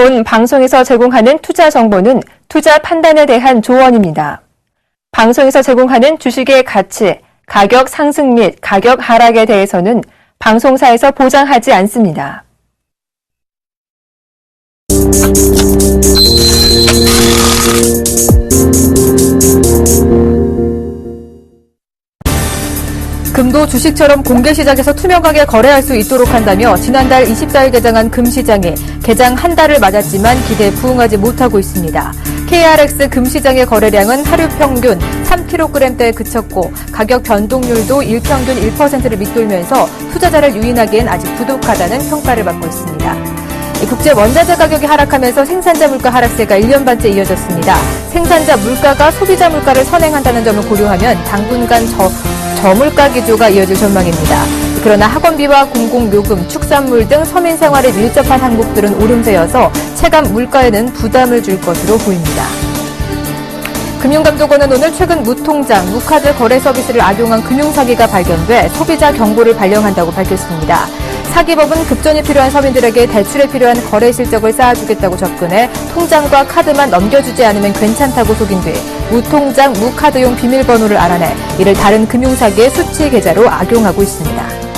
본 방송에서 제공하는 투자 정보는 투자 판단에 대한 조언입니다. 방송에서 제공하는 주식의 가치, 가격 상승 및 가격 하락에 대해서는 방송사에서 보장하지 않습니다. 금도 주식처럼 공개시장에서 투명하게 거래할 수 있도록 한다며 지난달 24일 개장한 금시장이 개장 한 달을 맞았지만 기대에 부응하지 못하고 있습니다. KRX 금시장의 거래량은 하루 평균 3kg대에 그쳤고 가격 변동률도 일평균 1%를 밑돌면서 투자자를 유인하기엔 아직 부족하다는 평가를 받고 있습니다. 국제 원자재 가격이 하락하면서 생산자 물가 하락세가 1년 반째 이어졌습니다. 생산자 물가가 소비자 물가를 선행한다는 점을 고려하면 당분간 저물가 기조가 이어질 전망입니다. 그러나 학원비와 공공요금, 축산물 등 서민 생활에 밀접한 항목들은 오름세여서 체감 물가에는 부담을 줄 것으로 보입니다. 금융감독원은 오늘 최근 무통장, 무카드 거래 서비스를 악용한 금융사기가 발견돼 소비자 경보를 발령한다고 밝혔습니다. 사기법은 급전이 필요한 서민들에게 대출에 필요한 거래 실적을 쌓아주겠다고 접근해 통장과 카드만 넘겨주지 않으면 괜찮다고 속인 뒤 무통장, 무카드용 비밀번호를 알아내 이를 다른 금융사기의 수취 계좌로 악용하고 있습니다.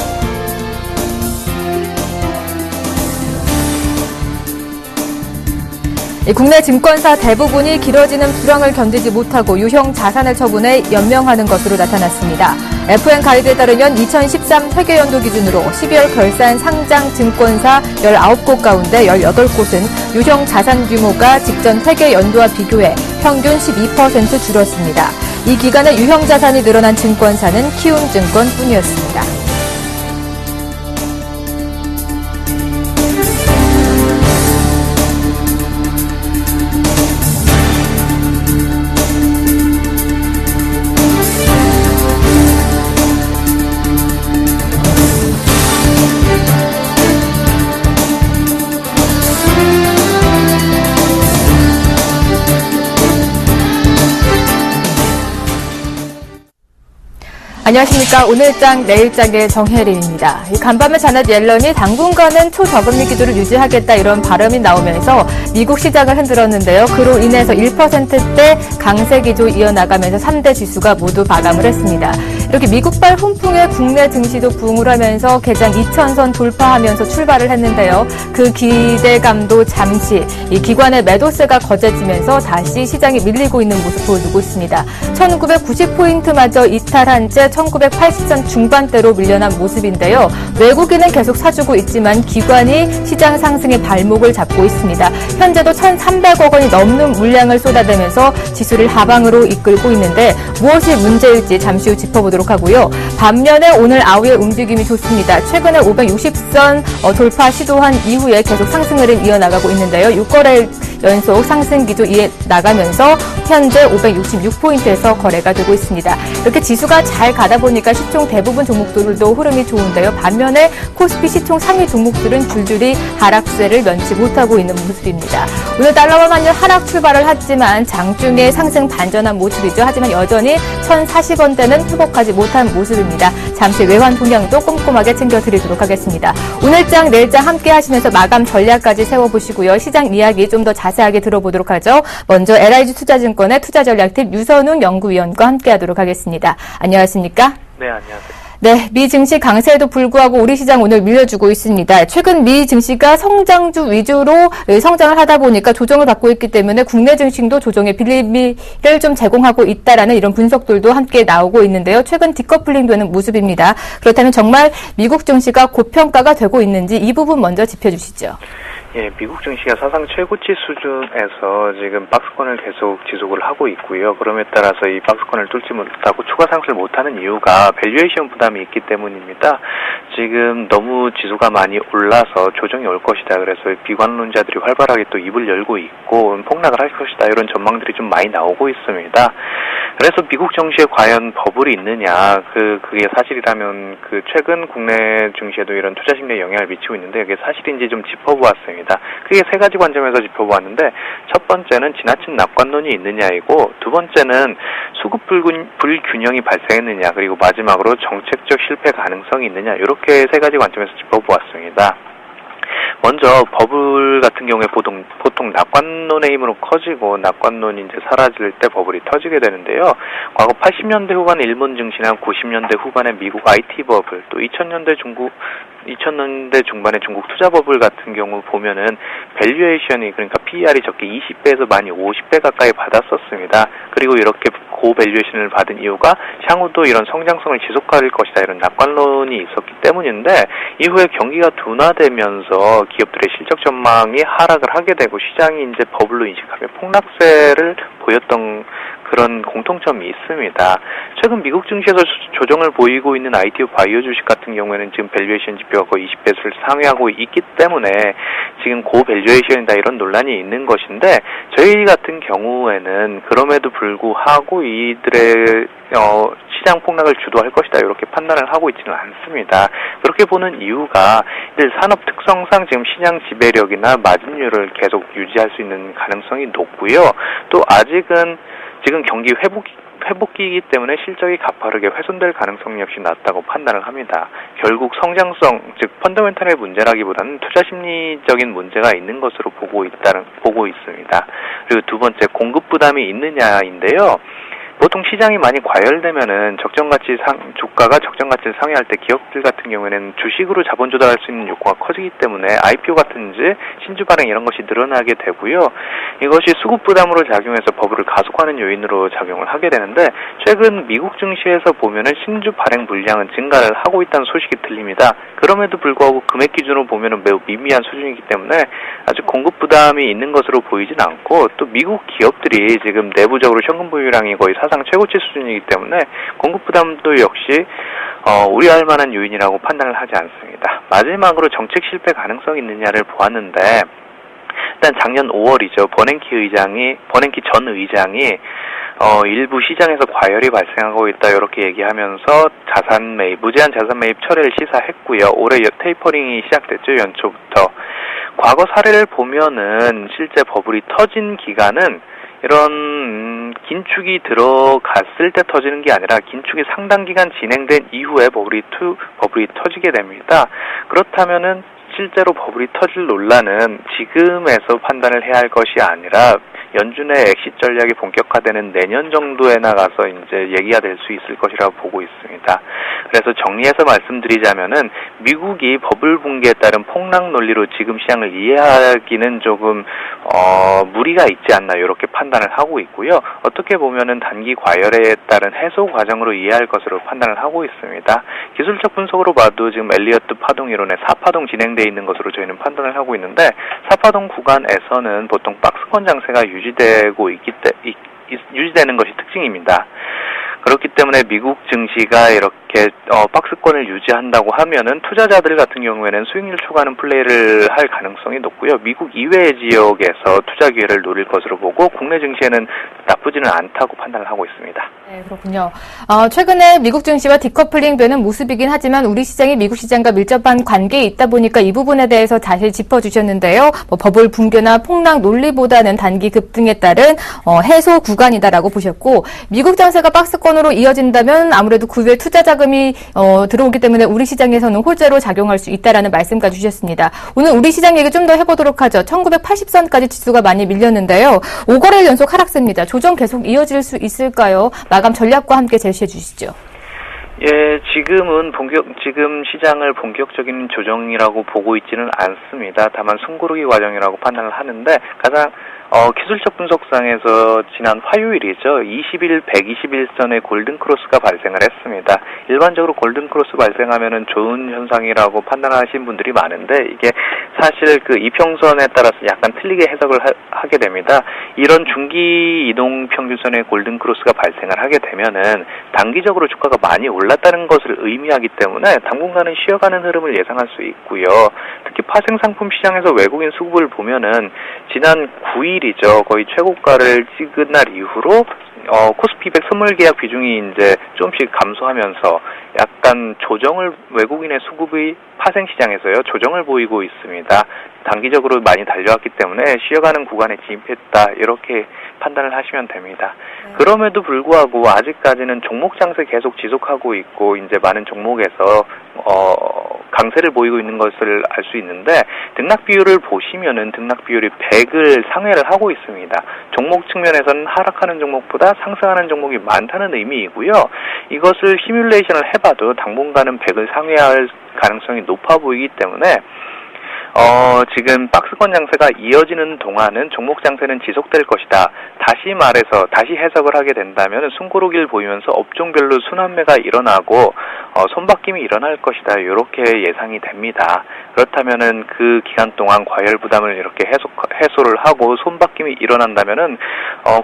국내 증권사 대부분이 길어지는 불황을 견디지 못하고 유형 자산을 처분해 연명하는 것으로 나타났습니다. FN 가이드에 따르면 2013 회계연도 기준으로 12월 결산 상장 증권사 19곳 가운데 18곳은 유형 자산 규모가 직전 회계연도와 비교해 평균 12% 줄었습니다. 이 기간에 유형 자산이 늘어난 증권사는 키움증권뿐이었습니다. 안녕하십니까. 오늘장 내일장의 정혜림입니다. 간밤에 자넷 옐런이 당분간은 초저금리 기조를 유지하겠다 이런 발언이 나오면서 미국 시장을 흔들었는데요. 그로 인해서 1%대 강세 기조 이어나가면서 3대 지수가 모두 마감을 했습니다. 이렇게 미국발 훈풍에 국내 증시도 부응을 하면서 개장 2,000선 돌파하면서 출발을 했는데요. 그 기대감도 잠시 이 기관의 매도세가 거제지면서 다시 시장이 밀리고 있는 모습 보여주고 있습니다. 1990포인트마저 이탈한 채 1980선 중반대로 밀려난 모습인데요. 외국인은 계속 사주고 있지만 기관이 시장 상승의 발목을 잡고 있습니다. 현재도 1,300억 원이 넘는 물량을 쏟아내면서 지수를 하방으로 이끌고 있는데 무엇이 문제일지 잠시 후 짚어보도록 하고요. 반면에 오늘 아우의 움직임이 좋습니다. 최근에 560선 돌파 시도한 이후에 계속 상승 흐름 이어나가고 있는데요. 6거래 연속 상승 기조 이어나가면서 현재 566포인트에서 거래가 되고 있습니다. 이렇게 지수가 잘 가다 보니까 시총 대부분 종목들도 흐름이 좋은데요. 반면에 코스피 시총 상위 종목들은 줄줄이 하락세를 면치 못하고 있는 모습입니다. 오늘 달러와 환율 하락 출발을 했지만 장중에 상승 반전한 모습이죠. 하지만 여전히 1,040원대는 회복하지 못한 모습입니다. 잠시 외환 동향도 꼼꼼하게 챙겨드리도록 하겠습니다. 오늘장 내일장 함께 하시면서 마감 전략까지 세워보시고요. 시장 이야기 좀 더 자세하게 들어보도록 하죠. 먼저 LIG 투자증권의 투자전략팀 유선웅 연구위원과 함께하도록 하겠습니다. 안녕하십니까? 네, 안녕하세요. 네, 미 증시 강세에도 불구하고 우리 시장 오늘 밀려주고 있습니다. 최근 미 증시가 성장주 위주로 성장을 하다 보니까 조정을 받고 있기 때문에 국내 증시도 조정의 빌미를 좀 제공하고 있다라는 이런 분석들도 함께 나오고 있는데요. 최근 디커플링 되는 모습입니다. 그렇다면 정말 미국 증시가 고평가가 되고 있는지 이 부분 먼저 짚어주시죠. 예, 미국 증시가 사상 최고치 수준에서 지금 박스권을 계속 지속을 하고 있고요. 그럼에 따라서 이 박스권을 뚫지 못하고 추가 상승을 못하는 이유가 밸류에이션 부담이 있기 때문입니다. 지금 너무 지수가 많이 올라서 조정이 올 것이다. 그래서 비관론자들이 활발하게 또 입을 열고 있고 폭락을 할 것이다. 이런 전망들이 좀 많이 나오고 있습니다. 그래서 미국 증시에 과연 버블이 있느냐, 그게 사실이라면 최근 국내 증시에도 이런 투자 심리에 영향을 미치고 있는데 그게 사실인지 좀 짚어보았습니다. 크게 세 가지 관점에서 짚어보았는데 첫 번째는 지나친 낙관론이 있느냐이고 두 번째는 수급 불균형이 발생했느냐 그리고 마지막으로 정책적 실패 가능성이 있느냐 이렇게 세 가지 관점에서 짚어보았습니다. 먼저 버블 같은 경우에 보통 낙관론의 힘으로 커지고 낙관론이 이제 사라질 때 버블이 터지게 되는데요. 과거 80년대 후반 일본 증시나 90년대 후반의 미국 IT 버블, 또 2000년대 중반의 중국 투자 버블 같은 경우 보면은 밸류에이션이, 그러니까 PER이 적게 20배에서 많이 50배 가까이 받았었습니다. 그리고 이렇게 고밸류에이션을 받은 이유가 향후도 이런 성장성을 지속할 것이다, 이런 낙관론이 있었기 때문인데, 이후에 경기가 둔화되면서 기업들의 실적 전망이 하락을 하게 되고 시장이 이제 버블로 인식하며 폭락세를 보였던 그런 공통점이 있습니다. 최근 미국 증시에서 조정을 보이고 있는 IT 바이오 주식 같은 경우에는 지금 밸류에이션 지표가 거의 20배를 상회하고 있기 때문에 지금 고밸류에이션이다, 이런 논란이 있는 것인데, 저희 같은 경우에는 그럼에도 불구하고 이들의 시장 폭락을 주도할 것이다, 이렇게 판단을 하고 있지는 않습니다. 그렇게 보는 이유가 이들 산업 특성상 지금 시장 지배력이나 마진율을 계속 유지할 수 있는 가능성이 높고요. 또 아직은 지금 경기 회복기이기 때문에 실적이 가파르게 훼손될 가능성 역시 낮다고 판단을 합니다. 결국 성장성, 즉 펀더멘털의 문제라기보다는 투자 심리적인 문제가 있는 것으로 보고 있습니다. 그리고 두 번째, 공급 부담이 있느냐인데요. 보통 시장이 많이 과열되면은 주가가 적정가치를 상회할 때 기업들 같은 경우에는 주식으로 자본 조달할 수 있는 욕구가 커지기 때문에 IPO 같은지 신주 발행 이런 것이 늘어나게 되고요. 이것이 수급 부담으로 작용해서 버블을 가속화하는 요인으로 작용을 하게 되는데, 최근 미국 증시에서 보면은 신주 발행 물량은 증가를 하고 있다는 소식이 들립니다. 그럼에도 불구하고 금액 기준으로 보면은 매우 미미한 수준이기 때문에 아직 공급 부담이 있는 것으로 보이진 않고, 또 미국 기업들이 지금 내부적으로 현금 보유량이 거의 사상 최고치 수준이기 때문에 공급 부담도 역시 우려할 만한 요인이라고 판단을 하지 않습니다. 마지막으로 정책 실패 가능성이 있느냐를 보았는데, 일단 작년 5월이죠. 버냉키 전 의장이 일부 시장에서 과열이 발생하고 있다, 이렇게 얘기하면서 무제한 자산 매입 철회를 시사했고요. 올해 테이퍼링이 시작됐죠, 연초부터. 과거 사례를 보면은 실제 버블이 터진 기간은 이런 긴축이 들어갔을 때 터지는 게 아니라 긴축이 상당 기간 진행된 이후에 버블이 터지게 됩니다. 그렇다면은 실제로 버블이 터질 논란은 지금에서 판단을 해야 할 것이 아니라 연준의 엑시트 전략이 본격화되는 내년 정도에 나가서 이제 얘기가 될 수 있을 것이라고 보고 있습니다. 그래서 정리해서 말씀드리자면은 미국이 버블 붕괴에 따른 폭락 논리로 지금 시장을 이해하기는 조금 무리가 있지 않나, 이렇게 판단을 하고 있고요. 어떻게 보면은 단기 과열에 따른 해소 과정으로 이해할 것으로 판단을 하고 있습니다. 기술적 분석으로 봐도 지금 엘리어트 파동 이론의 4파동 진행되어 있는 것으로 저희는 판단을 하고 있는데, 4파동 구간에서는 보통 박스권 장세가 유지되는 것이 특징입니다. 그렇기 때문에 미국 증시가 이렇게 박스권을 유지한다고 하면은 투자자들 같은 경우에는 수익률 초과하는 플레이를 할 가능성이 높고요. 미국 이외의 지역에서 투자 기회를 노릴 것으로 보고, 국내 증시에는 나쁘지는 않다고 판단을 하고 있습니다. 네, 그렇군요. 최근에 미국 증시와 디커플링 되는 모습이긴 하지만 우리 시장이 미국 시장과 밀접한 관계에 있다 보니까 이 부분에 대해서 자세히 짚어주셨는데요. 버블 붕괴나 폭락 논리보다는 단기 급등에 따른 해소 구간이다라고 보셨고, 미국 장세가 박스권으로 이어진다면 아무래도 구외 투자 자금이 들어오기 때문에 우리 시장에서는 호재로 작용할 수 있다라는 말씀까지 주셨습니다. 오늘 우리 시장 얘기 좀 더 해보도록 하죠. 1980선까지 지수가 많이 밀렸는데요. 5거래일 연속 하락세입니다. 조정 계속 이어질 수 있을까요? 마감 전략과 함께 제시해 주시죠. 예, 지금 시장을 본격적인 조정이라고 보고 있지는 않습니다. 다만 숨고르기 과정이라고 판단을 하는데, 가장 기술적 분석상에서 지난 화요일이죠. 121선의 골든크로스가 발생을 했습니다. 일반적으로 골든크로스 발생하면은 좋은 현상이라고 판단하신 분들이 많은데, 이게 사실 그 이평선에 따라서 약간 틀리게 해석을 하게 됩니다. 이런 중기 이동 평균선의 골든크로스가 발생을 하게 되면은 단기적으로 주가가 많이 올랐다는 것을 의미하기 때문에 당분간은 쉬어가는 흐름을 예상할 수 있고요. 특히 파생상품 시장에서 외국인 수급을 보면은 지난 9일이죠. 거의 최고가를 찍은 날 이후로 코스피 200 선물 계약 비중이 이제 조금씩 감소하면서 약간 외국인의 수급이 파생 시장에서요, 조정을 보이고 있습니다. 단기적으로 많이 달려왔기 때문에 쉬어가는 구간에 진입했다, 이렇게 판단을 하시면 됩니다. 그럼에도 불구하고 아직까지는 종목 장세 계속 지속하고 있고, 이제 많은 종목에서 강세를 보이고 있는 것을 알 수 있는데 등락 비율을 보시면은 등락 비율이 100을 상회를 하고 있습니다. 종목 측면에서는 하락하는 종목보다 상승하는 종목이 많다는 의미이고요. 이것을 시뮬레이션을 해봐도 당분간은 100을 상회할 가능성이 높아 보이기 때문에 지금 박스권 장세가 이어지는 동안은 종목 장세는 지속될 것이다. 다시 해석을 하게 된다면 숨고르기를 보이면서 업종별로 순환매가 일어나고 손바뀜이 일어날 것이다. 이렇게 예상이 됩니다. 그렇다면은 그 기간 동안 과열 부담을 이렇게 해소를 하고 손바뀜이 일어난다면은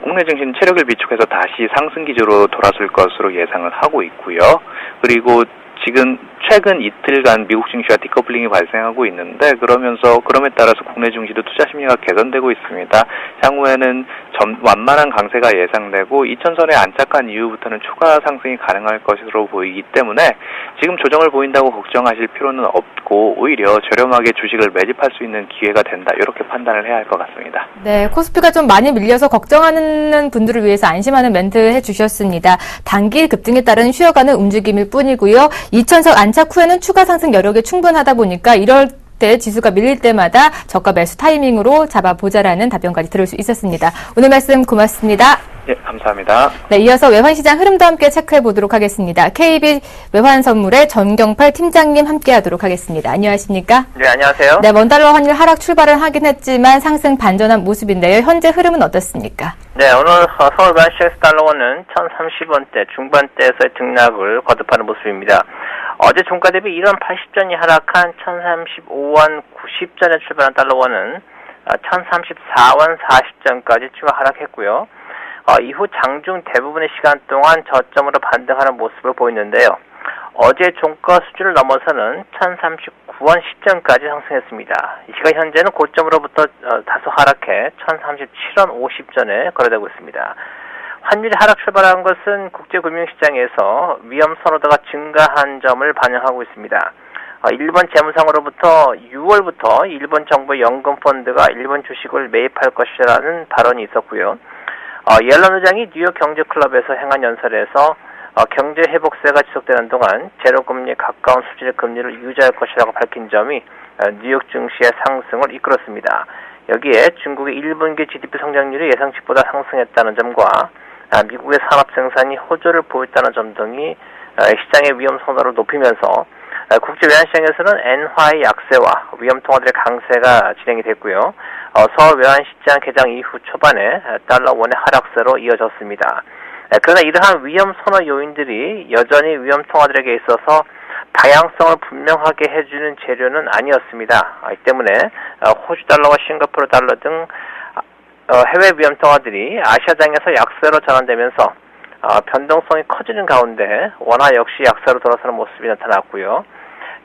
국내 증시 체력을 비축해서 다시 상승 기조로 돌아설 것으로 예상을 하고 있고요. 그리고 지금 최근 이틀간 미국 증시와 디커플링이 발생하고 있는데 그럼에 따라서 국내 증시도 투자 심리가 개선되고 있습니다. 향후에는 완만한 강세가 예상되고 2000선에 안착한 이후부터는 추가 상승이 가능할 것으로 보이기 때문에 지금 조정을 보인다고 걱정하실 필요는 없고 오히려 저렴하게 주식을 매집할 수 있는 기회가 된다. 이렇게 판단을 해야 할 것 같습니다. 네, 코스피가 좀 많이 밀려서 걱정하는 분들을 위해서 안심하는 멘트 해주셨습니다. 단기 급등에 따른 쉬어가는 움직임일 뿐이고요. 2000선 안착 후에는 추가 상승 여력이 충분하다 보니까 이럴 때 지수가 밀릴 때마다 저가 매수 타이밍으로 잡아보자라는 답변까지 들을 수 있었습니다. 오늘 말씀 고맙습니다. 예, 감사합니다. 네, 이어서 외환시장 흐름도 함께 체크해 보도록 하겠습니다. KB 외환선물의 전경팔 팀장님 함께하도록 하겠습니다. 안녕하십니까? 네, 안녕하세요. 네, 원달러 환율 하락 출발을 하긴 했지만 상승 반전한 모습인데요. 현재 흐름은 어떻습니까? 네, 오늘 서울 반시에서 달러원은 1030원대 중반대에서의 등락을 거듭하는 모습입니다. 어제 종가 대비 1원 80전이 하락한 1035원 90전에 출발한 달러원은 1034원 40전까지 추가 하락했고요. 이후 장중 대부분의 시간 동안 저점으로 반등하는 모습을 보였는데요. 어제 종가 수준을 넘어서는 1039원 10전까지 상승했습니다. 이 시간 현재는 고점으로부터 다소 하락해 1037원 50전에 거래되고 있습니다. 환율이 하락 출발한 것은 국제금융시장에서 위험 선호도가 증가한 점을 반영하고 있습니다. 일본 재무상으로부터 6월부터 일본 정부 연금펀드가 일본 주식을 매입할 것이라는 발언이 있었고요. 옐런 의장이 뉴욕 경제클럽에서 행한 연설에서 경제 회복세가 지속되는 동안 제로금리에 가까운 수준의 금리를 유지할 것이라고 밝힌 점이 뉴욕 증시의 상승을 이끌었습니다. 여기에 중국의 1분기 GDP 성장률이 예상치보다 상승했다는 점과 미국의 산업 생산이 호조를 보였다는 점 등이 시장의 위험 선호를 높이면서 국제 외환시장에서는 엔화의 약세와 위험 통화들의 강세가 진행이 됐고요. 서울 외환시장 개장 이후 초반에 달러 원의 하락세로 이어졌습니다. 그러나 이러한 위험 선호 요인들이 여전히 위험 통화들에게 있어서 방향성을 분명하게 해주는 재료는 아니었습니다. 이 때문에 호주 달러와 싱가포르 달러 등 해외 위험 통화들이 아시아장에서 약세로 전환되면서 변동성이 커지는 가운데 원화 역시 약세로 돌아서는 모습이 나타났고요.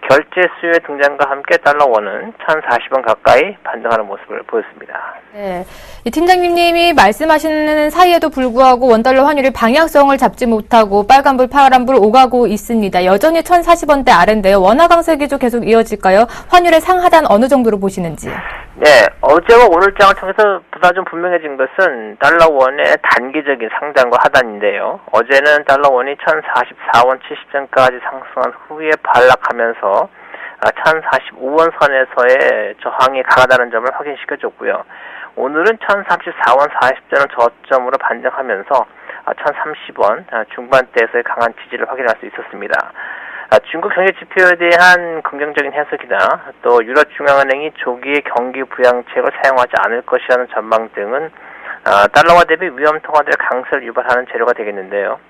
결제 수요의 등장과 함께 달러 원은 1040원 가까이 반등하는 모습을 보였습니다. 네, 이 팀장님이 말씀하시는 사이에도 불구하고 원달러 환율이 방향성을 잡지 못하고 빨간불, 파란불 오가고 있습니다. 여전히 1040원대 아래인데요. 원화 강세 기조 계속 이어질까요? 환율의 상하단 어느 정도로 보시는지? 네, 어제와 오늘장을 통해서 보다 좀 분명해진 것은 달러 원의 단기적인 상단과 하단인데요. 어제는 달러 원이 1044원 70전까지 상승한 후에 반락하면서 1045원 선에서의 저항이 강하다는 점을 확인시켜줬고요. 오늘은 1034원 40전을 저점으로 반등하면서 1030원 중반대에서의 강한 지지를 확인할 수 있었습니다. 중국 경제 지표에 대한 긍정적인 해석이나 또 유럽 중앙은행이 조기에 경기 부양책을 사용하지 않을 것이라는 전망 등은 달러화 대비 위험 통화들의 강세를 유발하는 재료가 되겠는데요.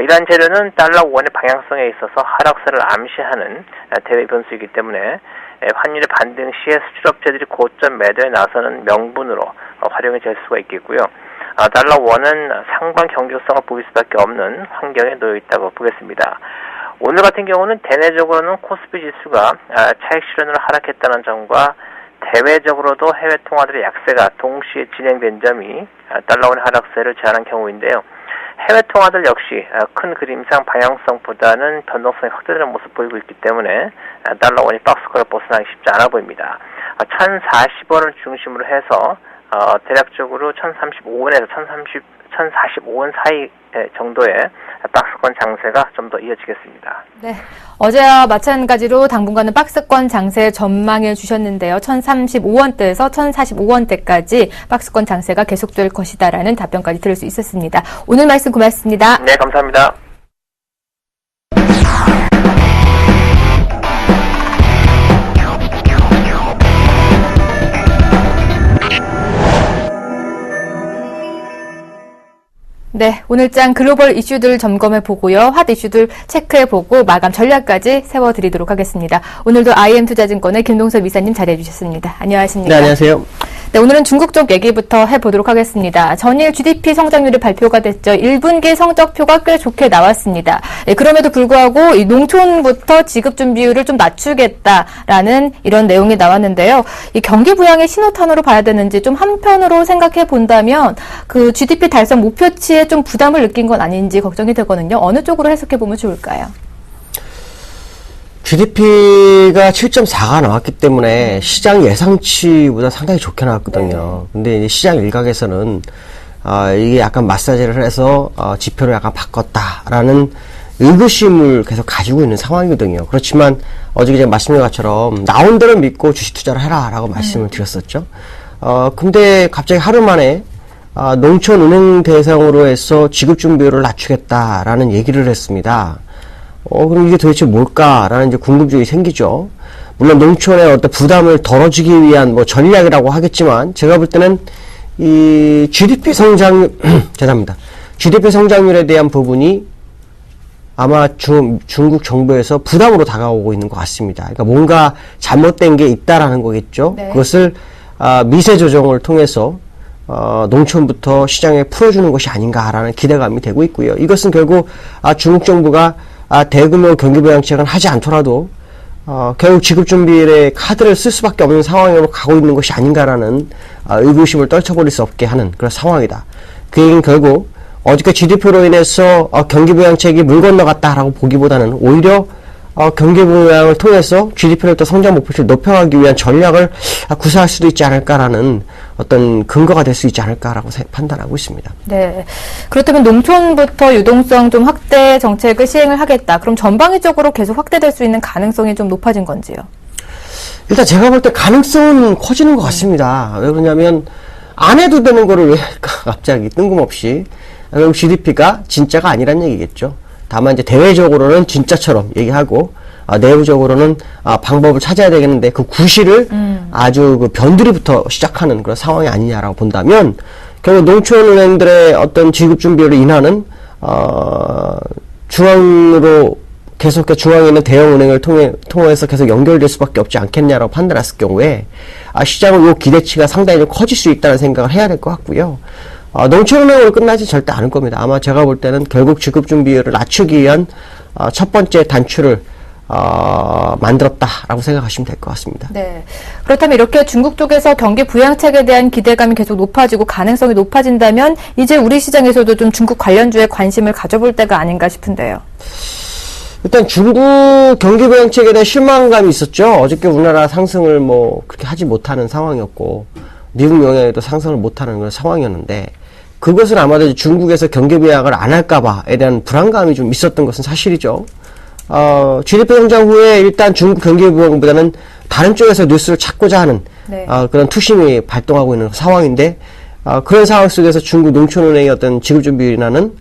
이러한 재료는 달러 원의 방향성에 있어서 하락세를 암시하는 대외 변수이기 때문에 환율의 반등 시에 수출업체들이 고점 매도에 나서는 명분으로 활용이 될 수가 있겠고요. 달러 원은 상방 경직성을 보일 수밖에 없는 환경에 놓여 있다고 보겠습니다. 오늘 같은 경우는 대내적으로는 코스피 지수가 차익 실현으로 하락했다는 점과 대외적으로도 해외 통화들의 약세가 동시에 진행된 점이 달러 원의 하락세를 제한한 경우인데요. 해외 통화들 역시 큰 그림상 방향성보다는 변동성이 확대되는 모습을 보이고 있기 때문에 달러 원이 박스권을 벗어나기 쉽지 않아 보입니다. 1040원을 중심으로 해서 대략적으로 1035원에서 1045원 사이 정도의 박스권 장세가 좀 더 이어지겠습니다. 네. 어제와 마찬가지로 당분간은 박스권 장세 전망해 주셨는데요. 1035원대에서 1045원대까지 박스권 장세가 계속될 것이다라는 답변까지 들을 수 있었습니다. 오늘 말씀 고맙습니다. 네, 감사합니다. 네, 오늘장 글로벌 이슈들 점검해보고요. 핫 이슈들 체크해보고 마감 전략까지 세워드리도록 하겠습니다. 오늘도 IM투자증권의 김동섭 이사님 자리해주셨습니다. 안녕하십니까? 네, 안녕하세요. 네, 오늘은 중국 쪽 얘기부터 해보도록 하겠습니다. 전일 GDP 성장률이 발표가 됐죠. 1분기 성적표가 꽤 좋게 나왔습니다. 네, 그럼에도 불구하고 이 농촌부터 지급 준비율을 좀 낮추겠다라는 이런 내용이 나왔는데요. 이 경기 부양의 신호탄으로 봐야 되는지 좀 한편으로 생각해 본다면 그 GDP 달성 목표치에 좀 부담을 느낀 건 아닌지 걱정이 되거든요. 어느 쪽으로 해석해 보면 좋을까요? GDP가 7.4가 나왔기 때문에 시장 예상치보다 상당히 좋게 나왔거든요. 근데 이제 시장 일각에서는 이게 약간 마사지를 해서 지표를 약간 바꿨다라는 의구심을 계속 가지고 있는 상황이거든요. 그렇지만 어제 제가 말씀드린 것처럼 나온 대로 믿고 주식 투자를 해라라고 말씀을 드렸었죠. 근데 갑자기 하루 만에 농촌은행 대상으로 해서 지급준비율을 낮추겠다라는 얘기를 했습니다. 그럼 이게 도대체 뭘까라는 이제 궁금증이 생기죠. 물론 농촌의 어떤 부담을 덜어주기 위한 뭐 전략이라고 하겠지만, 제가 볼 때는 이 GDP 성장률, 죄송합니다. GDP 성장률에 대한 부분이 아마 중국 정부에서 부담으로 다가오고 있는 것 같습니다. 그러니까 뭔가 잘못된 게 있다라는 거겠죠. 네. 그것을 미세 조정을 통해서 농촌부터 시장에 풀어주는 것이 아닌가라는 기대감이 되고 있고요. 이것은 결국 중국 정부가 대규모 경기부양책은 하지 않더라도 결국 지급준비율의 카드를 쓸 수밖에 없는 상황으로 가고 있는 것이 아닌가라는 의구심을 떨쳐버릴 수 없게 하는 그런 상황이다. 그 얘기는 결국 어저께 GDP로 인해서 경기부양책이 물 건너갔다라고 보기보다는 오히려 경기부양을 통해서 GDP를 또 성장 목표치를 높여가기 위한 전략을 구사할 수도 있지 않을까라는 어떤 근거가 될 수 있지 않을까라고 판단하고 있습니다. 네. 그렇다면 농촌부터 유동성 좀 확대 정책을 시행을 하겠다. 그럼 전방위적으로 계속 확대될 수 있는 가능성이 좀 높아진 건지요? 일단 제가 볼 때 가능성은 커지는 것 같습니다. 왜 그러냐면 안 해도 되는 거를 왜 할까 갑자기 뜬금없이. 결국 GDP가 진짜가 아니란 얘기겠죠. 다만 이제 대외적으로는 진짜처럼 얘기하고 내부적으로는 방법을 찾아야 되겠는데 그 구실을 아주 그 변두리부터 시작하는 그런 상황이 아니냐라고 본다면 결국 농촌은행들의 어떤 지급 준비를 인하는 중앙으로 계속 중앙에 있는 대형은행을 통해서 계속 연결될 수밖에 없지 않겠냐라고 판단했을 경우에 시장은 이 기대치가 상당히 좀 커질 수 있다는 생각을 해야 될 것 같고요. 농촌은행으로 끝나지 절대 않을 겁니다. 아마 제가 볼 때는 결국 지급준비율을 낮추기 위한 첫 번째 단추를 만들었다라고 생각하시면 될 것 같습니다. 네. 그렇다면 이렇게 중국 쪽에서 경기 부양책에 대한 기대감이 계속 높아지고 가능성이 높아진다면 이제 우리 시장에서도 좀 중국 관련주에 관심을 가져볼 때가 아닌가 싶은데요. 일단 중국 경기 부양책에 대한 실망감이 있었죠. 어저께 우리나라 상승을 뭐 그렇게 하지 못하는 상황이었고 미국 영향에도 상승을 못하는 그런 상황이었는데 그것은 아마도 중국에서 경기 부양을 안 할까봐에 대한 불안감이 좀 있었던 것은 사실이죠. GDP 성장 후에 일단 중국 경기 부양보다는 다른 쪽에서 뉴스를 찾고자 하는 네. 그런 투심이 발동하고 있는 상황인데 그런 상황 속에서 중국 농촌은행의 어떤 지급준비율이나는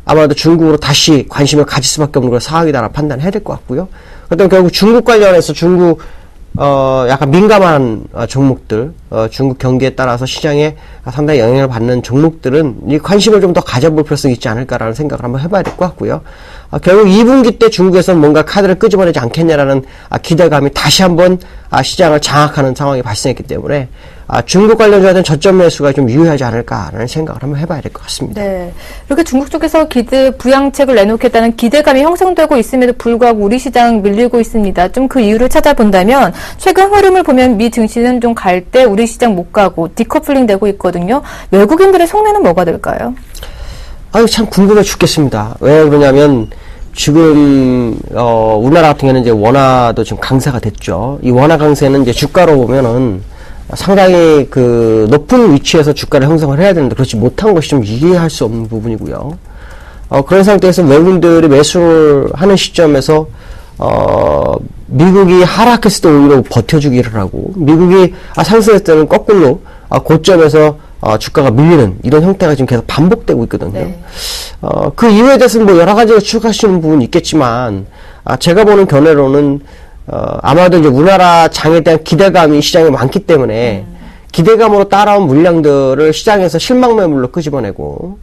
아마도 중국으로 다시 관심을 가질 수밖에 없는 그런 상황이다라고 판단해야 될 것 같고요. 그렇다면 결국 중국 관련해서 중국 약간 민감한 종목들, 중국 경기에 따라서 시장에 상당히 영향을 받는 종목들은 이 관심을 좀 더 가져볼 필요성이 있지 않을까라는 생각을 한번 해봐야 될 것 같고요. 결국 2분기 때 중국에서는 뭔가 카드를 끄집어내지 않겠냐라는 기대감이 다시 한번 시장을 장악하는 상황이 발생했기 때문에 중국 관련주에는 저점 매수가 좀 유효하지 않을까라는 생각을 한번 해봐야 될 것 같습니다. 네. 이렇게 중국 쪽에서 부양책을 내놓겠다는 기대감이 형성되고 있음에도 불구하고 우리 시장 밀리고 있습니다. 좀 그 이유를 찾아본다면 최근 흐름을 보면 미 증시는 좀 갈 때 우리 시장 못 가고 디커플링 되고 있거든요. 외국인들의 속내는 뭐가 될까요? 참 궁금해 죽겠습니다. 왜 그러냐면 지금 우리나라 같은 경우는 이제 원화도 지금 강세가 됐죠. 이 원화 강세는 이제 주가로 보면은 상당히 그 높은 위치에서 주가를 형성을 해야 되는데 그렇지 못한 것이 좀 이해할 수 없는 부분이고요. 그런 상태에서 외국인들이 매수를 하는 시점에서 미국이 하락했을 때 오히려 버텨주기를 하고 미국이 상승했을 때는 거꾸로 고점에서 주가가 밀리는 이런 형태가 지금 계속 반복되고 있거든요. 네. 그 이유에 대해서는 뭐 여러 가지로 추측하시는 부분이 있겠지만 제가 보는 견해로는 아마도 이제 우리나라 장에 대한 기대감이 시장에 많기 때문에 기대감으로 따라온 물량들을 시장에서 실망 매물로 끄집어내고